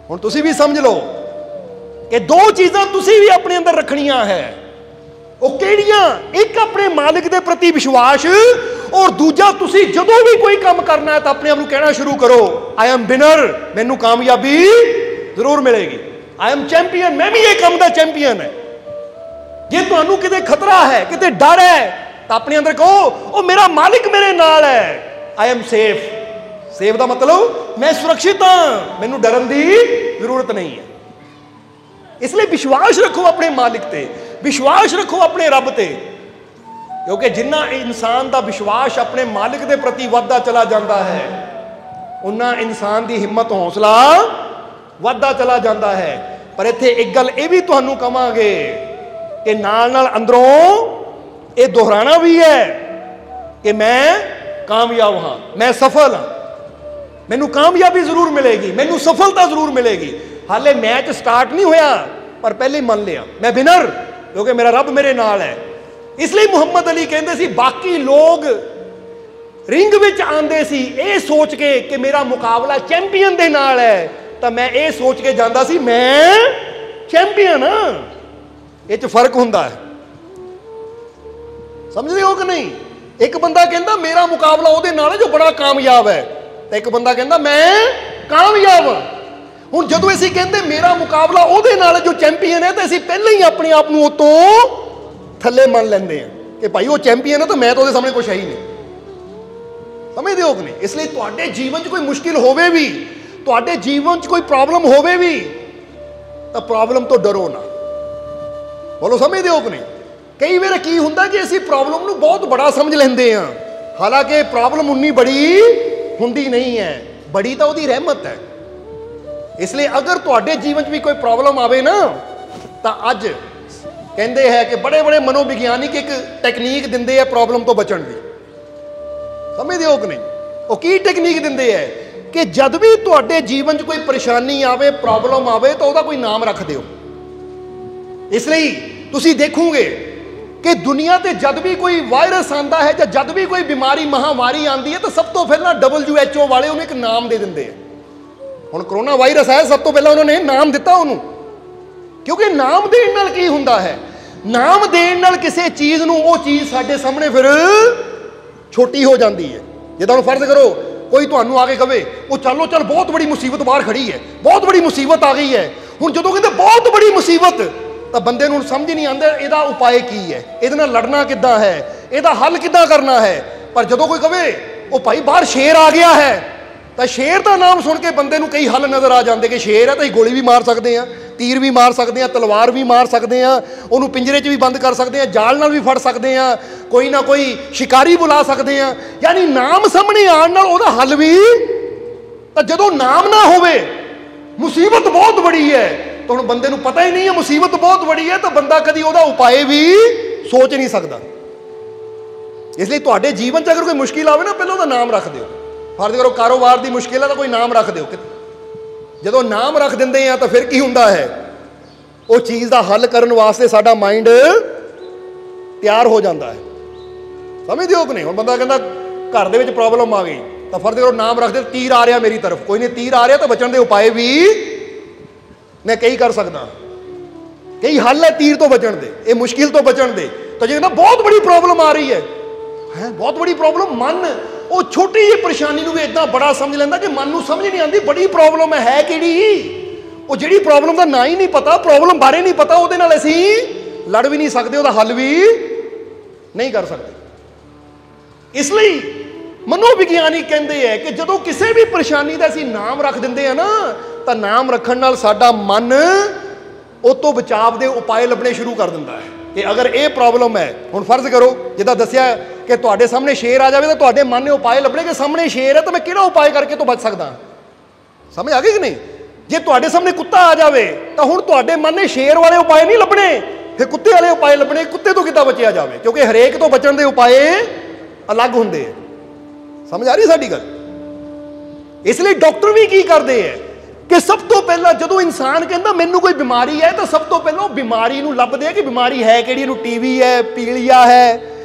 हुण तुसीं भी समझ लो कि दो चीज़ां तुसीं भी अपने अंदर रखनियां है। वो किहड़ियां? एक अपने मालिक के प्रति विश्वास, और दूजा तुसी जदों भी कोई काम करना है तो अपने आप को कहना शुरू करो आई एम विनर, मैनू कामयाबी जरूर मिलेगी। आई एम चैंपियन, मैं भी ये काम का चैंपियन है। जे तुहानू किते खतरा है, किते डर है, तो अपने अंदर कहो ओ मेरा मालिक मेरे नाल है। I am safe. सेफ का मतलब मैं सुरक्षित हाँ, मैनू डरन की जरूरत नहीं है। इसलिए विश्वास रखो अपने मालिक ते, विश्वास रखो अपने रब ते, क्योंकि जिन्ना इंसान का विश्वास अपने मालिक के प्रति वधदा चला जाता है, उन्ना इंसान की हिम्मत हौसला वधदा चला जाता है। पर इत्थे एक गल ये भी तुहानू कहांगे कि नाल नाल अंदरों ये दोहराना भी है कि मैं कामयाब हाँ, मैं सफल हाँ, मैनू कामयाबी जरूर मिलेगी, मैनू सफलता जरूर मिलेगी। हाले मैच स्टार्ट नहीं होया, पर पहले ही मान लिया मैं विनर, क्योंकि मेरा रब मेरे नाल है। इसलिए मुहम्मद अली कहते सी बाकी लोग रिंग विच आंदे सी ये सोच के कि मेरा मुकाबला चैंपियन दे नाल है, तो मैं ये सोच के जांदा सी मैं चैंपियन हाँ। ये फर्क हुंदा है, समझदे हो कि नहीं? एक बंदा कहता मेरा मुकाबला उहदे नाल है जो बड़ा कामयाब है, तो एक बंदा कहता मैं कामयाब हाँ। हुण जदों असीं कहंदे मेरा मुकाबला उहदे नाल जो चैंपियन है, तो असीं पहले ही अपने आप को उतों थले मान लेंदे हैं कि भाई वो चैंपियन है तो मैं तो उहदे सामने कुछ है ही नहीं। समझदे हो कि नहीं? इसलिए तुहाडे जीवन च कोई मुश्किल होवे भी, तुहाडे जीवन च कोई प्रॉब्लम होवे भी, तो प्रॉब्लम तो डरो ना। बोलो समझदे हो कि नहीं? कई बार की हुंदा कि असीं प्रॉब्लम नूं बहुत बड़ा समझ लैंदे हां, हालांकि प्रॉब्लम उन्नी बड़ी हुंदी नहीं है, बड़ी तो उहदी रहमत है। इसलिए अगर तुहाडे जीवन च भी कोई प्रॉब्लम आवे ना, तो अज कहते हैं कि बड़े बड़े मनोविज्ञानिक एक टैक्नीक दिंदे है प्रॉब्लम तो बचण दी। समझदे हो कि नहीं? वो की टैक्नीक दिंदे है कि जद भी तुहाडे जीवन च कोई परेशानी आवे, प्रॉब्लम आवे, तो उसदा कोई नाम रख दिओ। इसलिए तुसी देखोगे कि दुनिया ते जद भी कोई वायरस आंदा है या जद भी कोई बीमारी महामारी आंदी है, तो सब तो पहला WHO वाले उन्हें एक नाम दे दिंदे हैं। हुण कोरोना वायरस आया, सब तो पहला उन्होंने नाम दिता उन्होंने, क्योंकि नाम देण नाल की हुंदा है, नाम देण नाल किसी चीज़ नूं वो चीज़ साडे सामने फिर छोटी हो जाती है। जे तुहानूं फर्ज करो कोई तुहानूं आके कहे वो चलो चल बहुत बड़ी मुसीबत बाहर खड़ी है, बहुत बड़ी मुसीबत आ गई है। हुण जदों कहंदे बहुत बड़ी मुसीबत, तो बंदे नूं समझ नहीं आंदा इहदा उपाय की है, इहदे नाल लड़ना किद्दां है, इहदा हल किद्दां करना है। पर जदों कोई कहे वो भाई बाहर शेर आ गया है, ਤਾਂ ਸ਼ੇਰ ਦਾ ਨਾਮ ਸੁਣ ਕੇ ਬੰਦੇ ਨੂੰ ਕਈ ਹੱਲ ਨਜ਼ਰ ਆ ਜਾਂਦੇ ਕਿ ਸ਼ੇਰ ਹੈ ਤਾਂ ਅਸੀਂ ਗੋਲੀ ਵੀ ਮਾਰ ਸਕਦੇ ਹਾਂ, ਤੀਰ ਵੀ ਮਾਰ ਸਕਦੇ ਹਾਂ, ਤਲਵਾਰ ਵੀ ਮਾਰ ਸਕਦੇ ਹਾਂ, ਉਹਨੂੰ ਪਿੰਜਰੇ 'ਚ ਵੀ ਬੰਦ ਕਰ ਸਕਦੇ ਹਾਂ, ਜਾਲ ਨਾਲ ਵੀ ਫੜ ਸਕਦੇ ਹਾਂ, ਕੋਈ ਨਾ ਕੋਈ ਸ਼ਿਕਾਰੀ ਬੁਲਾ ਸਕਦੇ ਹਾਂ। ਯਾਨੀ ਨਾਮ ਸਾਹਮਣੇ ਆਉਣ ਨਾਲ ਉਹਦਾ ਹੱਲ ਵੀ। ਤਾਂ ਜਦੋਂ ਨਾਮ ਨਾ ਹੋਵੇ ਮੁਸੀਬਤ ਬਹੁਤ ਬੜੀ ਹੈ। ਤਾਂ ਹੁਣ ਬੰਦੇ ਨੂੰ ਪਤਾ ਹੀ ਨਹੀਂ ਹੈ ਮੁਸੀਬਤ ਬਹੁਤ ਬੜੀ ਹੈ, ਤਾਂ ਬੰਦਾ ਕਦੀ ਉਹਦਾ ਉਪਾਏ ਵੀ ਸੋਚ ਨਹੀਂ ਸਕਦਾ। ਇਸ ਲਈ ਤੁਹਾਡੇ ਜੀਵਨ 'ਚ ਅਗਰ ਕੋਈ ਮੁਸ਼ਕਿਲ ਆਵੇ ਨਾ, ਪਹਿਲਾਂ ਉਹਦਾ ਨਾਮ ਰੱਖ ਦਿਓ। ਫਰਜ਼ ਕਰੋ ਕਾਰੋਬਾਰ ਦੀ ਮੁਸ਼ਕਿਲ ਹੈ ਤਾਂ ਕੋਈ ਨਾਮ ਰੱਖ ਦਿਓ। ਜਦੋਂ ਨਾਮ ਰੱਖ ਦਿੰਦੇ ਆ ਤਾਂ ਫਿਰ ਕੀ ਹੁੰਦਾ ਹੈ, ਉਹ ਚੀਜ਼ ਦਾ ਹੱਲ ਕਰਨ ਵਾਸਤੇ ਸਾਡਾ ਮਾਈਂਡ ਤਿਆਰ ਹੋ ਜਾਂਦਾ ਹੈ। ਸਮਝਦੇ ਹੋ ਕਿ ਨਹੀਂ? ਹੁਣ ਬੰਦਾ ਕਹਿੰਦਾ ਘਰ ਦੇ ਵਿੱਚ ਪ੍ਰੋਬਲਮ ਆ ਗਈ, ਤਾਂ ਫਰਜ਼ ਕਰੋ ਨਾਮ ਰੱਖ ਦੇ, ਤੀਰ ਆ ਰਿਹਾ ਮੇਰੀ ਤਰਫ, ਕੋਈ ਨਹੀਂ ਤੀਰ ਆ ਰਿਹਾ ਤਾਂ ਬਚਣ ਦੇ ਉਪਾਏ ਵੀ ਮੈਂ ਕਈ ਕਰ ਸਕਦਾ, ਕਈ ਹੱਲ ਹੈ ਤੀਰ ਤੋਂ ਬਚਣ ਦੇ, ਇਹ ਮੁਸ਼ਕਿਲ ਤੋਂ ਬਚਣ ਦੇ। ਤਾਂ ਜੇ ਕਹਿੰਦਾ ਬਹੁਤ ਬੜੀ ਪ੍ਰੋਬਲਮ ਆ ਰਹੀ ਹੈ, ਬਹੁਤ ਬੜੀ ਪ੍ਰੋਬਲਮ, ਮਨ ਉਹ ਛੋਟੀ ਜਿਹੀ ਪਰੇਸ਼ਾਨੀ ਨੂੰ ਵੀ ਇਦਾਂ ਬੜਾ ਸਮਝ ਲੈਂਦਾ ਕਿ ਮਨ ਨੂੰ ਸਮਝ ਨਹੀਂ ਆਉਂਦੀ ਬੜੀ ਪ੍ਰੋਬਲਮ ਹੈ ਕਿਹੜੀ। ਉਹ ਜਿਹੜੀ ਪ੍ਰੋਬਲਮ ਦਾ ਨਾਂ ਹੀ ਨਹੀਂ ਪਤਾ, ਪ੍ਰੋਬਲਮ ਬਾਰੇ ਨਹੀਂ ਪਤਾ, ਉਹਦੇ ਨਾਲ ਅਸੀਂ ਲੜ ਵੀ ਨਹੀਂ ਸਕਦੇ, ਉਹਦਾ ਹੱਲ ਵੀ ਨਹੀਂ ਕਰ ਸਕਦੇ। ਇਸ ਲਈ ਮਨੋਵਿਗਿਆਨੀ ਕਹਿੰਦੇ ਹੈ ਕਿ ਜਦੋਂ ਕਿਸੇ ਵੀ ਪਰੇਸ਼ਾਨੀ ਦਾ ਅਸੀਂ ਨਾਮ ਰੱਖ ਦਿੰਦੇ ਆ ਨਾ, ਤਾਂ ਨਾਮ ਰੱਖਣ ਨਾਲ ਸਾਡਾ ਮਨ ਉਹ ਤੋਂ ਬਚਾਵ ਦੇ ਉਪਾਏ ਲੱਭਣੇ ਸ਼ੁਰੂ ਕਰ ਦਿੰਦਾ ਹੈ। ਕਿ ਅਗਰ ਇਹ ਪ੍ਰੋਬਲਮ ਹੈ, ਹੁਣ ਫਰਜ਼ ਕਰੋ ਜਿੱਦਾਂ ਦੱਸਿਆ ਕਿ ਤੁਹਾਡੇ ਸਾਹਮਣੇ ਸ਼ੇਰ ਆ ਜਾਵੇ ਤਾਂ ਤੁਹਾਡੇ ਮਨ ਨੇ ਉਪਾਏ ਲੱਭਣੇ ਕਿ ਸਾਹਮਣੇ ਸ਼ੇਰ ਹੈ ਤਾਂ ਮੈਂ ਕਿਹੜਾ ਉਪਾਏ ਕਰਕੇ ਤੋਂ ਬਚ ਸਕਦਾ। ਸਮਝ ਆ ਗਈ ਕਿ ਨਹੀਂ? ਜੇ ਤੁਹਾਡੇ ਸਾਹਮਣੇ ਕੁੱਤਾ ਆ ਜਾਵੇ ਤਾਂ ਹੁਣ ਤੁਹਾਡੇ ਮਨ ਨੇ ਸ਼ੇਰ ਵਾਲੇ ਉਪਾਏ ਨਹੀਂ ਲੱਭਣੇ, ਫਿਰ ਕੁੱਤੇ ਵਾਲੇ ਉਪਾਏ ਲੱਭਣੇ, ਕੁੱਤੇ ਤੋਂ ਕਿੱਦਾਂ ਬਚਿਆ ਜਾਵੇ, ਕਿਉਂਕਿ ਹਰੇਕ ਤੋਂ ਬਚਣ ਦੇ ਉਪਾਏ ਅਲੱਗ ਹੁੰਦੇ ਆ। ਸਮਝ ਆ ਰਹੀ ਸਾਡੀ ਗੱਲ? ਇਸ ਲਈ ਡਾਕਟਰ ਵੀ ਕੀ ਕਰਦੇ ਹੈ ਕਿ ਸਭ ਤੋਂ ਪਹਿਲਾਂ ਜਦੋਂ ਇਨਸਾਨ ਕਹਿੰਦਾ ਮੈਨੂੰ ਕੋਈ ਬਿਮਾਰੀ ਹੈ, ਤਾਂ ਸਭ ਤੋਂ ਪਹਿਲਾਂ ਉਹ ਬਿਮਾਰੀ ਨੂੰ ਲੱਭਦੇ ਆ ਕਿ ਬਿਮਾਰੀ ਹੈ ਕਿਹੜੀ, ਇਹਨੂੰ ਟੀਵੀ ਹੈ, ਪੀਲੀਆ ਹੈ,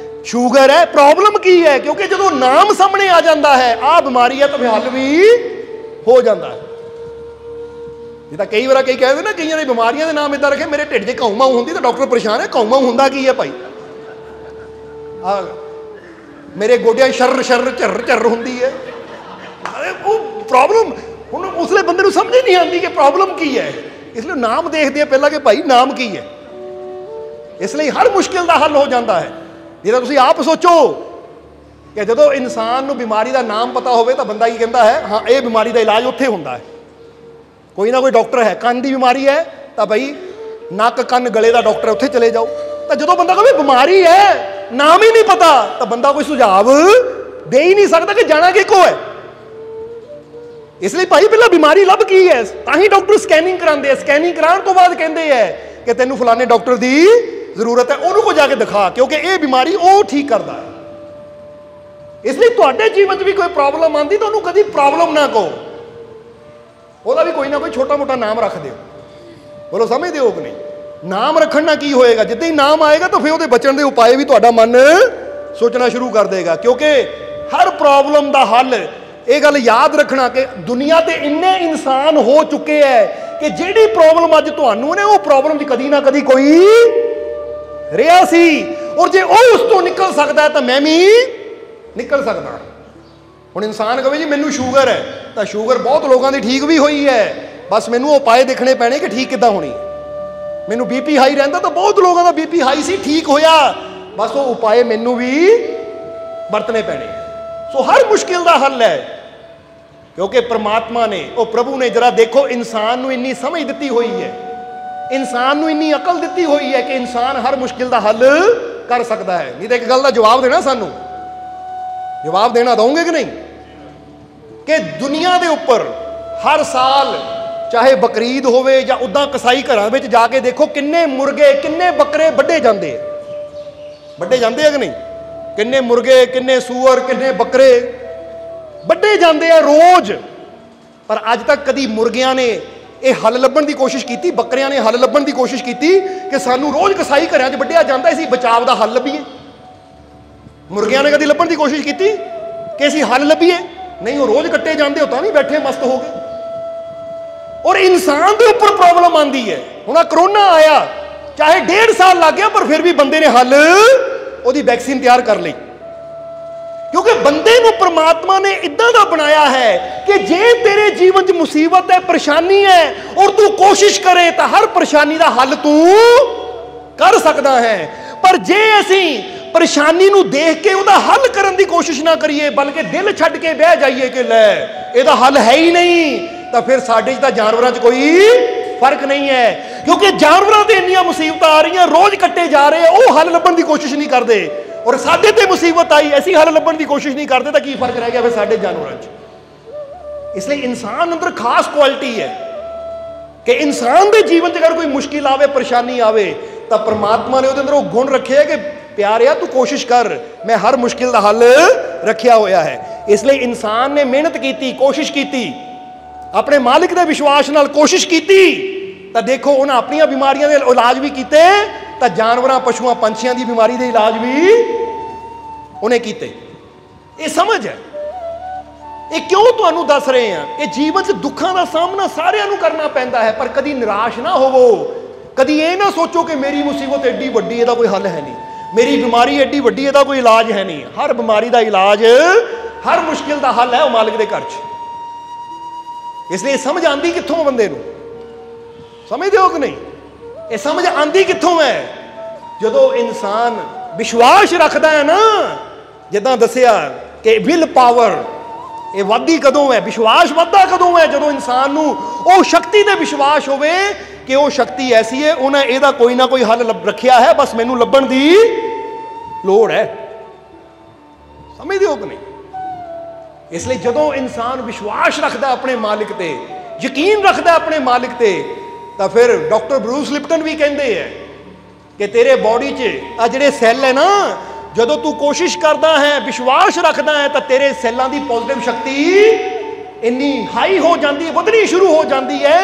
ਸ਼ੂਗਰ ਹੈ, ਪ੍ਰੋਬਲਮ ਕੀ ਹੈ। ਕਿਉਂਕਿ ਜਦੋਂ ਨਾਮ ਸਾਹਮਣੇ ਆ ਜਾਂਦਾ ਹੈ ਆਹ ਬਿਮਾਰੀ ਹੈ ਤਾਂ ਫਿਰ ਹੱਲ ਵੀ ਹੋ ਜਾਂਦਾ ਹੈ। ਜਿੱਦਾਂ ਕਈ ਵਾਰ ਕਈ ਕਹਿੰਦੇ ਨਾ, ਕਈਆਂ ਨੇ ਬਿਮਾਰੀਆਂ ਦੇ ਨਾਮ ਇਦਾਂ ਰੱਖੇ, ਮੇਰੇ ਢਿੱਡ 'ਚ ਘਾਉ ਮਾਊ ਹੁੰਦੀ ਤਾਂ ਡਾਕਟਰ ਪਰੇਸ਼ਾਨ ਹੈ, ਘਾਉ ਮਾਊ ਹੁੰਦਾ ਕੀ ਹੈ ਭਾਈ, ਮੇਰੇ ਗੋਡਿਆਂ ਸ਼ਰ ਸ਼ਰ ਝਰ ਝਰ ਹੁੰਦੀ ਹੈ, ਉਹ ਪ੍ਰੋਬਲਮ। ਹੁਣ ਉਸਲੇ ਬੰਦੇ ਨੂੰ ਸਮਝ ਨਹੀਂ ਆਉਂਦੀ ਕਿ ਪ੍ਰੋਬਲਮ ਕੀ ਹੈ, ਇਸ ਲਈ ਨਾਮ ਦੇਖਦੇ ਆ ਪਹਿਲਾਂ ਕਿ ਭਾਈ ਨਾਮ ਕੀ ਹੈ। ਇਸ ਲਈ ਹਰ ਮੁਸ਼ਕਿਲ ਦਾ ਹੱਲ ਹੋ ਜਾਂਦਾ ਹੈ। ਜਿਹੜਾ ਤੁਸੀਂ ਆਪ ਸੋਚੋ ਕਿ ਜਦੋਂ ਇਨਸਾਨ ਨੂੰ ਬਿਮਾਰੀ ਦਾ ਨਾਮ ਪਤਾ ਹੋਵੇ ਤਾਂ ਬੰਦਾ ਕੀ ਕਹਿੰਦਾ ਹੈ, ਹਾਂ ਇਹ ਬਿਮਾਰੀ ਦਾ ਇਲਾਜ ਉੱਥੇ ਹੁੰਦਾ ਹੈ, ਕੋਈ ਨਾ ਕੋਈ ਡਾਕਟਰ ਹੈ। ਕੰਨ ਦੀ ਬਿਮਾਰੀ ਹੈ ਤਾਂ ਭਾਈ ਨੱਕ ਕੰਨ ਗਲੇ ਦਾ ਡਾਕਟਰ ਉੱਥੇ ਚਲੇ ਜਾਓ। ਤਾਂ ਜਦੋਂ ਬੰਦਾ ਕਹੇ ਬਿਮਾਰੀ ਹੈ, ਨਾਮ ਹੀ ਨਹੀਂ ਪਤਾ, ਤਾਂ ਬੰਦਾ ਕੋਈ ਸੁਝਾਵ ਦੇ ਹੀ ਨਹੀਂ ਸਕਦਾ ਕਿ ਜਾਣਾ ਕਿੱਕੋ ਹੈ। ਇਸ ਲਈ ਭਾਈ ਪਹਿਲਾਂ ਬਿਮਾਰੀ ਲੱਭ ਕੀ ਹੈ, ਤਾਂ ਹੀ ਡਾਕਟਰ ਸਕੈਨਿੰਗ ਕਰਾਉਂਦੇ ਆ। ਸਕੈਨਿੰਗ ਕਰਾਉਣ ਤੋਂ ਬਾਅਦ ਕਹਿੰਦੇ ਹੈ ਕਿ ਤੈਨੂੰ ਫਲਾਣੇ ਡਾਕਟਰ ਦੀ ਜ਼ਰੂਰਤ ਹੈ, ਉਹਨੂੰ ਕੋ ਜਾ ਕੇ ਦਿਖਾ, ਕਿਉਂਕਿ ਇਹ ਬਿਮਾਰੀ ਉਹ ਠੀਕ ਕਰਦਾ ਹੈ। ਇਸ ਲਈ ਤੁਹਾਡੇ ਜੀਵਨ 'ਚ ਵੀ ਕੋਈ ਪ੍ਰੋਬਲਮ ਆਉਂਦੀ ਤਾਂ ਉਹਨੂੰ ਕਦੀ ਪ੍ਰੋਬਲਮ ਨਾ ਕਹੋ, ਉਹਦਾ ਵੀ ਕੋਈ ਨਾ ਕੋਈ ਛੋਟਾ ਮੋਟਾ ਨਾਮ ਰੱਖ ਦਿਓ। ਬੋਲੋ ਸਮਝਦੇ ਹੋ ਕਿ ਨਹੀਂ? ਨਾਮ ਰੱਖਣ ਨਾਲ ਕੀ ਹੋਏਗਾ, ਜਿੱਦਾਂ ਹੀ ਨਾਮ ਆਏਗਾ ਤਾਂ ਫਿਰ ਉਹਦੇ ਬਚਣ ਦੇ ਉਪਾਏ ਵੀ ਤੁਹਾਡਾ ਮਨ ਸੋਚਣਾ ਸ਼ੁਰੂ ਕਰ ਦੇਗਾ। ਕਿਉਂਕਿ ਹਰ ਪ੍ਰੋਬਲਮ ਦਾ ਹੱਲ, ਇਹ ਗੱਲ ਯਾਦ ਰੱਖਣਾ ਕਿ ਦੁਨੀਆ ਤੇ ਇੰਨੇ ਇਨਸਾਨ ਹੋ ਚੁੱਕੇ ਹੈ ਕਿ ਜਿਹੜੀ ਪ੍ਰੋਬਲਮ ਅੱਜ ਤੁਹਾਨੂੰ ਨੇ, ਉਹ ਪ੍ਰੋਬਲਮ 'ਚ ਕਦੀ ਨਾ ਕਦੀ ਕੋਈ ਰਿਹਾ ਸੀ, ਔਰ ਜੇ ਉਹ ਉਸ ਤੋਂ ਨਿਕਲ ਸਕਦਾ ਤਾਂ ਮੈਂ ਵੀ ਨਿਕਲ ਸਕਦਾ। ਹੁਣ ਇਨਸਾਨ ਕਹੇ ਜੀ ਮੈਨੂੰ ਸ਼ੂਗਰ ਹੈ, ਤਾਂ ਸ਼ੂਗਰ ਬਹੁਤ ਲੋਕਾਂ ਦੀ ਠੀਕ ਵੀ ਹੋਈ ਹੈ, ਬਸ ਮੈਨੂੰ ਉਪਾਏ ਦੇਖਣੇ ਪੈਣੇ ਕਿ ਠੀਕ ਕਿੱਦਾਂ ਹੋਣੀ। ਮੈਨੂੰ ਬੀਪੀ ਹਾਈ ਰਹਿੰਦਾ ਤਾਂ ਬਹੁਤ ਲੋਕਾਂ ਦਾ ਬੀਪੀ ਹਾਈ ਸੀ, ਠੀਕ ਹੋਇਆ, ਬਸ ਉਹ ਉਪਾਏ ਮੈਨੂੰ ਵੀ ਵਰਤਣੇ ਪੈਣੇ। ਸੋ ਹਰ ਮੁਸ਼ਕਿਲ ਦਾ ਹੱਲ ਹੈ, ਕਿਉਂਕਿ ਪ੍ਰਮਾਤਮਾ ਨੇ, ਉਹ ਪ੍ਰਭੂ ਨੇ, ਜਰਾ ਦੇਖੋ ਇਨਸਾਨ ਨੂੰ ਇੰਨੀ ਸਮਝ ਦਿੱਤੀ ਹੋਈ ਹੈ, ਇਨਸਾਨ ਨੂੰ ਇੰਨੀ ਅਕਲ ਦਿੱਤੀ ਹੋਈ ਹੈ ਕਿ ਇਨਸਾਨ ਹਰ ਮੁਸ਼ਕਿਲ ਦਾ ਹੱਲ ਕਰ ਸਕਦਾ ਹੈ। ਨਹੀਂ ਤਾਂ ਇੱਕ ਗੱਲ ਦਾ ਜਵਾਬ ਦੇਣਾ, ਸਾਨੂੰ ਜਵਾਬ ਦੇਣਾ ਦਊਂਗੇ ਕਿ ਨਹੀਂ, ਕਿ ਦੁਨੀਆ ਦੇ ਉੱਪਰ ਹਰ ਸਾਲ ਚਾਹੇ ਬਕਰੀਦ ਹੋਵੇ ਜਾਂ ਉੱਦਾਂ ਕਸਾਈ ਘਰਾਂ ਵਿੱਚ ਜਾ ਕੇ ਦੇਖੋ ਕਿੰਨੇ ਮੁਰਗੇ ਕਿੰਨੇ ਬੱਕਰੇ ਵੱਢੇ ਜਾਂਦੇ ਆ, ਵੱਢੇ ਜਾਂਦੇ ਆ ਕਿ ਨਹੀਂ? ਕਿੰਨੇ ਮੁਰਗੇ, ਕਿੰਨੇ ਸੂਅਰ, ਕਿੰਨੇ ਬੱਕਰੇ ਵੱਢੇ ਜਾਂਦੇ ਆ ਰੋਜ਼। ਪਰ ਅੱਜ ਤੱਕ ਕਦੀ ਮੁਰਗਿਆਂ ਨੇ ਇਹ ਹੱਲ ਲੱਭਣ ਦੀ ਕੋਸ਼ਿਸ਼ ਕੀਤੀ, ਬੱਕਰਿਆਂ ਨੇ ਹੱਲ ਲੱਭਣ ਦੀ ਕੋਸ਼ਿਸ਼ ਕੀਤੀ ਕਿ ਸਾਨੂੰ ਰੋਜ਼ ਕਸਾਈ ਘਰਾਂ 'ਚ ਵੱਢਿਆ ਜਾਂਦਾ, ਅਸੀਂ ਬਚਾਵ ਦਾ ਹੱਲ ਲੱਭੀਏ? ਮੁਰਗਿਆਂ ਨੇ ਕਦੀ ਲੱਭਣ ਦੀ ਕੋਸ਼ਿਸ਼ ਕੀਤੀ ਕਿ ਅਸੀਂ ਹੱਲ ਲੱਭੀਏ? ਨਹੀਂ, ਉਹ ਰੋਜ਼ ਕੱਟੇ ਜਾਂਦੇ, ਉਹ ਤਾਂ ਵੀ ਬੈਠੇ ਮਸਤ ਹੋ ਗਏ। ਔਰ ਇਨਸਾਨ ਦੇ ਉੱਪਰ ਪ੍ਰੋਬਲਮ ਆਉਂਦੀ ਹੈ। ਹੁਣ ਆ ਕਰੋਨਾ ਆਇਆ, ਚਾਹੇ 1.5 ਸਾਲ ਲੱਗ ਗਿਆ, ਪਰ ਫਿਰ ਵੀ ਬੰਦੇ ਨੇ ਹੱਲ, ਉਹਦੀ ਵੈਕਸੀਨ ਤਿਆਰ ਕਰ ਲਈ, ਕਿਉਂਕਿ ਬੰਦੇ ਨੂੰ ਪ੍ਰਮਾਤਮਾ ਨੇ ਇਦਾਂ ਦਾ ਬਣਾਇਆ ਹੈ ਕਿ ਜੇ ਤੇਰੇ ਜੀਵਨ 'ਚ ਮੁਸੀਬਤ ਹੈ, ਪਰੇਸ਼ਾਨੀ ਹੈ, ਔਰ ਤੂੰ ਕੋਸ਼ਿਸ਼ ਕਰੇ ਤਾਂ ਹਰ ਪਰੇਸ਼ਾਨੀ ਦਾ ਹੱਲ ਤੂੰ ਕਰ ਸਕਦਾ ਹੈ। ਪਰ ਜੇ ਅਸੀਂ ਪਰੇਸ਼ਾਨੀ ਨੂੰ ਦੇਖ ਕੇ ਉਹਦਾ ਹੱਲ ਕਰਨ ਦੀ ਕੋਸ਼ਿਸ਼ ਨਾ ਕਰੀਏ, ਬਲਕਿ ਦਿਲ ਛੱਡ ਕੇ ਬਹਿ ਜਾਈਏ ਕਿ ਲੈ ਇਹਦਾ ਹੱਲ ਹੈ ਹੀ ਨਹੀਂ, ਤਾਂ ਫਿਰ ਸਾਡੇ 'ਚ ਤਾਂ ਜਾਨਵਰਾਂ 'ਚ ਕੋਈ ਫਰਕ ਨਹੀਂ ਹੈ। ਕਿਉਂਕਿ ਜਾਨਵਰਾਂ ਤੇ ਇੰਨੀਆਂ ਮੁਸੀਬਤਾਂ ਆ ਰਹੀਆਂ, ਰੋਜ਼ ਕੱਟੇ ਜਾ ਰਹੇ, ਉਹ ਹੱਲ ਲੱਭਣ ਦੀ ਕੋਸ਼ਿਸ਼ ਨਹੀਂ ਕਰਦੇ, ਔਰ ਸਾਡੇ ਤੇ ਮੁਸੀਬਤ ਆਈ, ਅਸੀਂ ਹੱਲ ਲੱਭਣ ਦੀ ਕੋਸ਼ਿਸ਼ ਨਹੀਂ ਕਰਦੇ, ਤਾਂ ਕੀ ਫਰਕ ਰਹਿ ਗਿਆ ਫਿਰ ਸਾਡੇ ਜਾਨਵਰਾਂ 'ਚ। ਇਸ ਲਈ ਇਨਸਾਨ ਅੰਦਰ ਖਾਸ ਕੁਆਲਿਟੀ ਹੈ ਕਿ ਇਨਸਾਨ ਦੇ ਜੀਵਨ 'ਚ ਅਗਰ ਕੋਈ ਮੁਸ਼ਕਿਲ ਆਵੇ, ਪਰੇਸ਼ਾਨੀ ਆਵੇ, ਤਾਂ ਪਰਮਾਤਮਾ ਨੇ ਉਹਦੇ ਅੰਦਰ ਉਹ ਗੁਣ ਰੱਖੇ ਹੈ ਕਿ ਪਿਆਰਿਆ ਤੂੰ ਕੋਸ਼ਿਸ਼ ਕਰ, ਮੈਂ ਹਰ ਮੁਸ਼ਕਿਲ ਦਾ ਹੱਲ ਰੱਖਿਆ ਹੋਇਆ ਹੈ। ਇਸ ਲਈ ਇਨਸਾਨ ਨੇ ਮਿਹਨਤ ਕੀਤੀ, ਕੋਸ਼ਿਸ਼ ਕੀਤੀ, ਆਪਣੇ ਮਾਲਿਕ ਦੇ ਵਿਸ਼ਵਾਸ ਨਾਲ ਕੋਸ਼ਿਸ਼ ਕੀਤੀ, ਤਾਂ ਦੇਖੋ ਉਹਨਾਂ ਆਪਣੀਆਂ ਬਿਮਾਰੀਆਂ ਦੇ ਇਲਾਜ ਵੀ ਕੀਤੇ, ਤਾਂ ਜਾਨਵਰਾਂ, ਪਸ਼ੂਆਂ, ਪੰਛੀਆਂ ਦੀ ਬਿਮਾਰੀ ਦੇ ਇਲਾਜ ਵੀ ਉਹਨੇ ਕੀਤੇ। ਇਹ ਸਮਝ ਹੈ। ਇਹ ਕਿਉਂ ਤੁਹਾਨੂੰ ਦੱਸ ਰਹੇ ਹਾਂ ਕਿ ਜੀਵਨ 'ਚ ਦੁੱਖਾਂ ਦਾ ਸਾਹਮਣਾ ਸਾਰਿਆਂ ਨੂੰ ਕਰਨਾ ਪੈਂਦਾ ਹੈ, ਪਰ ਕਦੀ ਨਿਰਾਸ਼ ਨਾ ਹੋਵੋ, ਕਦੀ ਇਹ ਨਾ ਸੋਚੋ ਕਿ ਮੇਰੀ ਮੁਸੀਬਤ ਐਡੀ ਵੱਡੀ, ਇਹਦਾ ਕੋਈ ਹੱਲ ਹੈ ਨਹੀਂ, ਮੇਰੀ ਬਿਮਾਰੀ ਐਡੀ ਵੱਡੀ, ਇਹਦਾ ਕੋਈ ਇਲਾਜ ਹੈ ਨਹੀਂ। ਹਰ ਬਿਮਾਰੀ ਦਾ ਇਲਾਜ, ਹਰ ਮੁਸ਼ਕਿਲ ਦਾ ਹੱਲ ਹੈ ਉਹ ਮਾਲਿਕ ਦੇ ਘਰ 'ਚ। ਇਸ ਲਈ ਸਮਝ ਆਂਦੀ ਕਿੱਥੋਂ ਬੰਦੇ ਨੂੰ, ਸਮਝਦੇ ਹੋ ਕਿ ਨਹੀਂ? ਇਹ ਸਮਝ ਆਂਦੀ ਕਿੱਥੋਂ ਹੈ? ਜਦੋਂ ਇਨਸਾਨ ਵਿਸ਼ਵਾਸ ਰੱਖਦਾ ਹੈ ਨਾ, ਜਿੱਦਾਂ ਦੱਸਿਆ ਕਿ ਵਿਲ ਪਾਵਰ ਇਹ ਵੱਧਦੀ ਕਦੋਂ ਹੈ, ਵਿਸ਼ਵਾਸ ਵੱਧਦਾ ਕਦੋਂ ਹੈ? ਜਦੋਂ ਇਨਸਾਨ ਨੂੰ ਉਹ ਸ਼ਕਤੀ ਤੇ ਵਿਸ਼ਵਾਸ ਹੋਵੇ ਕਿ ਉਹ ਸ਼ਕਤੀ ਐਸੀ ਹੈ, ਉਹਨੇ ਇਹਦਾ ਕੋਈ ਨਾ ਕੋਈ ਹੱਲ ਰੱਖਿਆ ਹੈ, ਬਸ ਮੈਨੂੰ ਲੱਭਣ ਦੀ ਲੋੜ ਹੈ। ਸਮਝਦੇ ਹੋ ਕਿ ਨਹੀਂ? ਇਸ ਲਈ ਜਦੋਂ ਇਨਸਾਨ ਵਿਸ਼ਵਾਸ ਰੱਖਦਾ ਆਪਣੇ ਮਾਲਿਕ ਤੇ, ਯਕੀਨ ਰੱਖਦਾ ਆਪਣੇ ਮਾਲਿਕ ਤੇ, ਤਾਂ ਫਿਰ ਡਾਕਟਰ ਬਰੂਸ ਲਿਪਟਨ ਵੀ ਕਹਿੰਦੇ ਹੈ ਕਿ ਤੇਰੇ ਬਾਡੀ 'ਚ ਆ ਜਿਹੜੇ ਸੈੱਲ ਹੈ ਨਾ, ਜਦੋਂ ਤੂੰ ਕੋਸ਼ਿਸ਼ ਕਰਦਾ ਹੈ, ਵਿਸ਼ਵਾਸ ਰੱਖਦਾ ਹੈ, ਤਾਂ ਤੇਰੇ ਸੈੱਲਾਂ ਦੀ ਪੋਜ਼ਿਟਿਵ ਸ਼ਕਤੀ ਇੰਨੀ ਹਾਈ ਹੋ ਜਾਂਦੀ ਹੈ, ਵਧਣੀ ਸ਼ੁਰੂ ਹੋ ਜਾਂਦੀ ਹੈ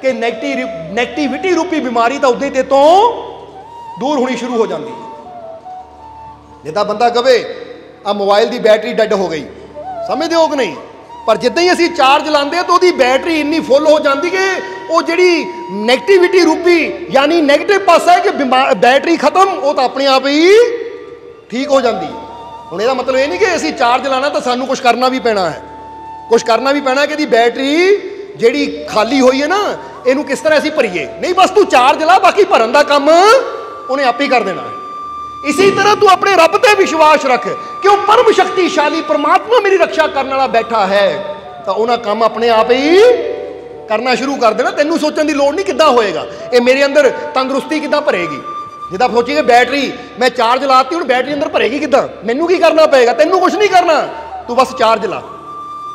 ਕਿ ਨੈਗੇਟਿਵਿਟੀ ਰੂਪੀ ਬਿਮਾਰੀ ਤਾਂ ਉਹਦੇ ਤੇ ਤੋਂ ਦੂਰ ਹੋਣੀ ਸ਼ੁਰੂ ਹੋ ਜਾਂਦੀ ਹੈ। ਜਿੱਦਾਂ ਬੰਦਾ ਕਵੇ ਆ ਮੋਬਾਈਲ ਦੀ ਬੈਟਰੀ ਡੈਡ ਹੋ ਗਈ, ਸਮਝਦੇ ਹੋ ਕਿ ਨਹੀਂ? ਪਰ ਜਿੱਦਾਂ ਹੀ ਅਸੀਂ ਚਾਰਜ ਲਾਉਂਦੇ ਤਾਂ ਉਹਦੀ ਬੈਟਰੀ ਇੰਨੀ ਫੁੱਲ ਹੋ ਜਾਂਦੀ ਕਿ ਉਹ ਜਿਹੜੀ ਨੈਗੇਟਿਵਿਟੀ ਰੂਪੀ ਯਾਨੀ ਨੈਗੇਟਿਵ ਪਾਸਾ ਹੈ ਕਿ ਬੈਟਰੀ ਖਤਮ, ਉਹ ਤਾਂ ਆਪਣੇ ਆਪ ਹੀ ਠੀਕ ਹੋ ਜਾਂਦੀ। ਹੁਣ ਇਹਦਾ ਮਤਲਬ ਇਹ ਨਹੀਂ ਕਿ ਅਸੀਂ ਚਾਰਜ ਲਾਣਾ ਤਾਂ ਸਾਨੂੰ ਕੁਝ ਕਰਨਾ ਵੀ ਪੈਣਾ ਹੈ, ਕੁਝ ਕਰਨਾ ਵੀ ਪੈਣਾ ਕਿ ਇਹਦੀ ਬੈਟਰੀ ਜਿਹੜੀ ਖਾਲੀ ਹੋਈ ਹੈ ਨਾ, ਇਹਨੂੰ ਕਿਸ ਤਰ੍ਹਾਂ ਅਸੀਂ ਭਰੀਏ। ਨਹੀਂ, ਬਸ ਤੂੰ ਚਾਰਜ ਲਾ, ਬਾਕੀ ਭਰਨ ਦਾ ਕੰਮ ਉਹਨੇ ਆਪੇ ਹੀ ਕਰ ਦੇਣਾ ਹੈ। ਇਸੇ ਤਰ੍ਹਾਂ ਤੂੰ ਆਪਣੇ ਰੱਬ ਤੇ ਵਿਸ਼ਵਾਸ ਰੱਖ ਕਿ ਉਹ ਪਰਮ ਸ਼ਕਤੀਸ਼ਾਲੀ ਪਰਮਾਤਮਾ ਮੇਰੀ ਰੱਖਿਆ ਕਰਨ ਵਾਲਾ ਬੈਠਾ ਹੈ, ਤਾਂ ਉਹਨਾਂ ਕੰਮ ਆਪਣੇ ਆਪ ਹੀ ਕਰਨਾ ਸ਼ੁਰੂ ਕਰ ਦੇਣਾ। ਤੈਨੂੰ ਸੋਚਣ ਦੀ ਲੋੜ ਨਹੀਂ ਕਿੱਦਾਂ ਹੋਏਗਾ, ਇਹ ਮੇਰੇ ਅੰਦਰ ਤੰਦਰੁਸਤੀ ਕਿੱਦਾਂ ਭਰੇਗੀ। ਜਿੱਦਾਂ ਸੋਚੀਏ ਬੈਟਰੀ ਮੈਂ ਚਾਰਜ ਲਾਤੀ, ਹੁਣ ਬੈਟਰੀ ਅੰਦਰ ਭਰੇਗੀ ਕਿੱਦਾਂ? ਮੈਨੂੰ ਕੀ ਕਰਨਾ ਪਏਗਾ? ਤੈਨੂੰ ਕੁਝ ਨਹੀਂ ਕਰਨਾ, ਤੂੰ ਬਸ ਚਾਰਜ ਲਾ,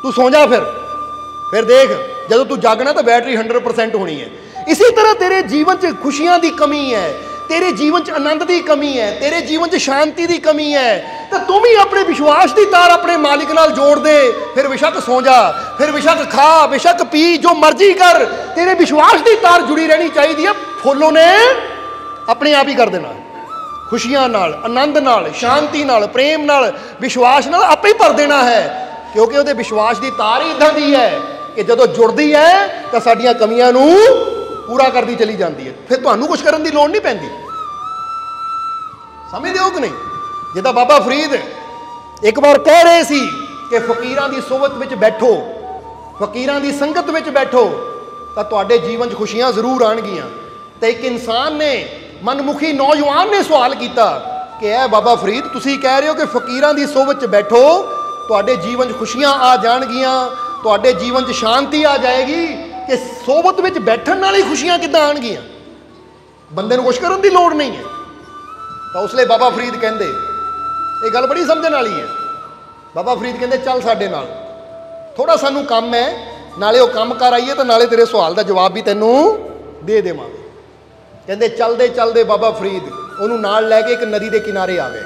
ਤੂੰ ਸੌਂ ਜਾ। ਫਿਰ ਦੇਖ ਜਦੋਂ ਤੂੰ ਜਾਗਣਾ ਤਾਂ ਬੈਟਰੀ 100% ਹੋਣੀ ਹੈ। ਇਸੇ ਤਰ੍ਹਾਂ ਤੇਰੇ ਜੀਵਨ 'ਚ ਖੁਸ਼ੀਆਂ ਦੀ ਕਮੀ ਹੈ, ਤੇਰੇ ਜੀਵਨ 'ਚ ਆਨੰਦ ਦੀ ਕਮੀ ਹੈ, ਤੇਰੇ ਜੀਵਨ 'ਚ ਸ਼ਾਂਤੀ ਦੀ ਕਮੀ ਹੈ, ਤਾਂ ਤੂੰ ਵੀ ਆਪਣੇ ਵਿਸ਼ਵਾਸ ਦੀ ਤਾਰ ਆਪਣੇ ਮਾਲਿਕ ਨਾਲ ਜੋੜ ਦੇ। ਫਿਰ ਬੇਸ਼ੱਕ ਸੌਂ ਜਾ, ਫਿਰ ਬੇਸ਼ੱਕ ਖਾ, ਬੇਸ਼ੱਕ ਪੀ, ਜੋ ਮਰਜ਼ੀ ਕਰ, ਤੇਰੇ ਵਿਸ਼ਵਾਸ ਦੀ ਤਾਰ ਜੁੜੀ ਰਹਿਣੀ ਚਾਹੀਦੀ ਹੈ। ਫੁੱਲੋਂ ਨੇ ਆਪਣੇ ਆਪ ਹੀ ਕਰ ਦੇਣਾ, ਖੁਸ਼ੀਆਂ ਨਾਲ, ਆਨੰਦ ਨਾਲ, ਸ਼ਾਂਤੀ ਨਾਲ, ਪ੍ਰੇਮ ਨਾਲ, ਵਿਸ਼ਵਾਸ ਨਾਲ ਆਪੇ ਹੀ ਭਰ ਦੇਣਾ ਹੈ, ਕਿਉਂਕਿ ਉਹਦੇ ਵਿਸ਼ਵਾਸ ਦੀ ਤਾਰ ਹੀ ਇੱਦਾਂ ਦੀ ਹੈ ਕਿ ਜਦੋਂ ਜੁੜਦੀ ਹੈ ਤਾਂ ਸਾਡੀਆਂ ਕਮੀਆਂ ਨੂੰ ਪੂਰਾ ਕਰਦੀ ਚਲੀ ਜਾਂਦੀ ਹੈ। ਫਿਰ ਤੁਹਾਨੂੰ ਕੁਝ ਕਰਨ ਦੀ ਲੋੜ ਨਹੀਂ ਪੈਂਦੀ। ਸਮਝਦੇ ਹੋ ਕਿ ਨਹੀਂ? ਜਿੱਦਾਂ ਬਾਬਾ ਫਰੀਦ ਇੱਕ ਵਾਰ ਕਹਿ ਰਹੇ ਸੀ ਕਿ ਫਕੀਰਾਂ ਦੀ ਸੋਬਤ ਵਿੱਚ ਬੈਠੋ, ਫਕੀਰਾਂ ਦੀ ਸੰਗਤ ਵਿੱਚ ਬੈਠੋ, ਤਾਂ ਤੁਹਾਡੇ ਜੀਵਨ 'ਚ ਖੁਸ਼ੀਆਂ ਜ਼ਰੂਰ ਆਉਣਗੀਆਂ। ਤੇ ਇੱਕ ਇਨਸਾਨ ਨੇ, ਮਨਮੁਖੀ ਨੌਜਵਾਨ ਨੇ ਸਵਾਲ ਕੀਤਾ ਕਿ ਇਹ ਬਾਬਾ ਫਰੀਦ, ਤੁਸੀਂ ਕਹਿ ਰਹੇ ਹੋ ਕਿ ਫਕੀਰਾਂ ਦੀ ਸੋਬਤ 'ਚ ਬੈਠੋ, ਤੁਹਾਡੇ ਜੀਵਨ 'ਚ ਖੁਸ਼ੀਆਂ ਆ ਜਾਣਗੀਆਂ, ਤੁਹਾਡੇ ਜੀਵਨ 'ਚ ਸ਼ਾਂਤੀ ਆ ਜਾਏਗੀ, ਕਿ ਸੋਬਤ ਵਿੱਚ ਬੈਠਣ ਨਾਲ ਹੀ ਖੁਸ਼ੀਆਂ ਕਿੱਦਾਂ ਆਉਣਗੀਆਂ? ਬੰਦੇ ਨੂੰ ਕੁਛ ਕਰਨ ਦੀ ਲੋੜ ਨਹੀਂ ਹੈ। ਤਾਂ ਉਸ ਲਈ ਬਾਬਾ ਫਰੀਦ ਕਹਿੰਦੇ, ਇਹ ਗੱਲ ਬੜੀ ਸਮਝਣ ਵਾਲੀ ਹੈ। ਬਾਬਾ ਫਰੀਦ ਕਹਿੰਦੇ ਚੱਲ ਸਾਡੇ ਨਾਲ, ਥੋੜਾ ਸਾਨੂੰ ਕੰਮ ਹੈ, ਨਾਲੇ ਉਹ ਕੰਮ ਕਰ ਆਈਏ ਤਾਂ ਨਾਲੇ ਤੇਰੇ ਸਵਾਲ ਦਾ ਜਵਾਬ ਵੀ ਤੈਨੂੰ ਦੇ ਦੇਵਾਂਗੇ। ਕਹਿੰਦੇ ਚੱਲਦੇ ਚੱਲਦੇ ਬਾਬਾ ਫਰੀਦ ਉਹਨੂੰ ਨਾਲ ਲੈ ਕੇ ਇੱਕ ਨਦੀ ਦੇ ਕਿਨਾਰੇ ਆ ਗਏ।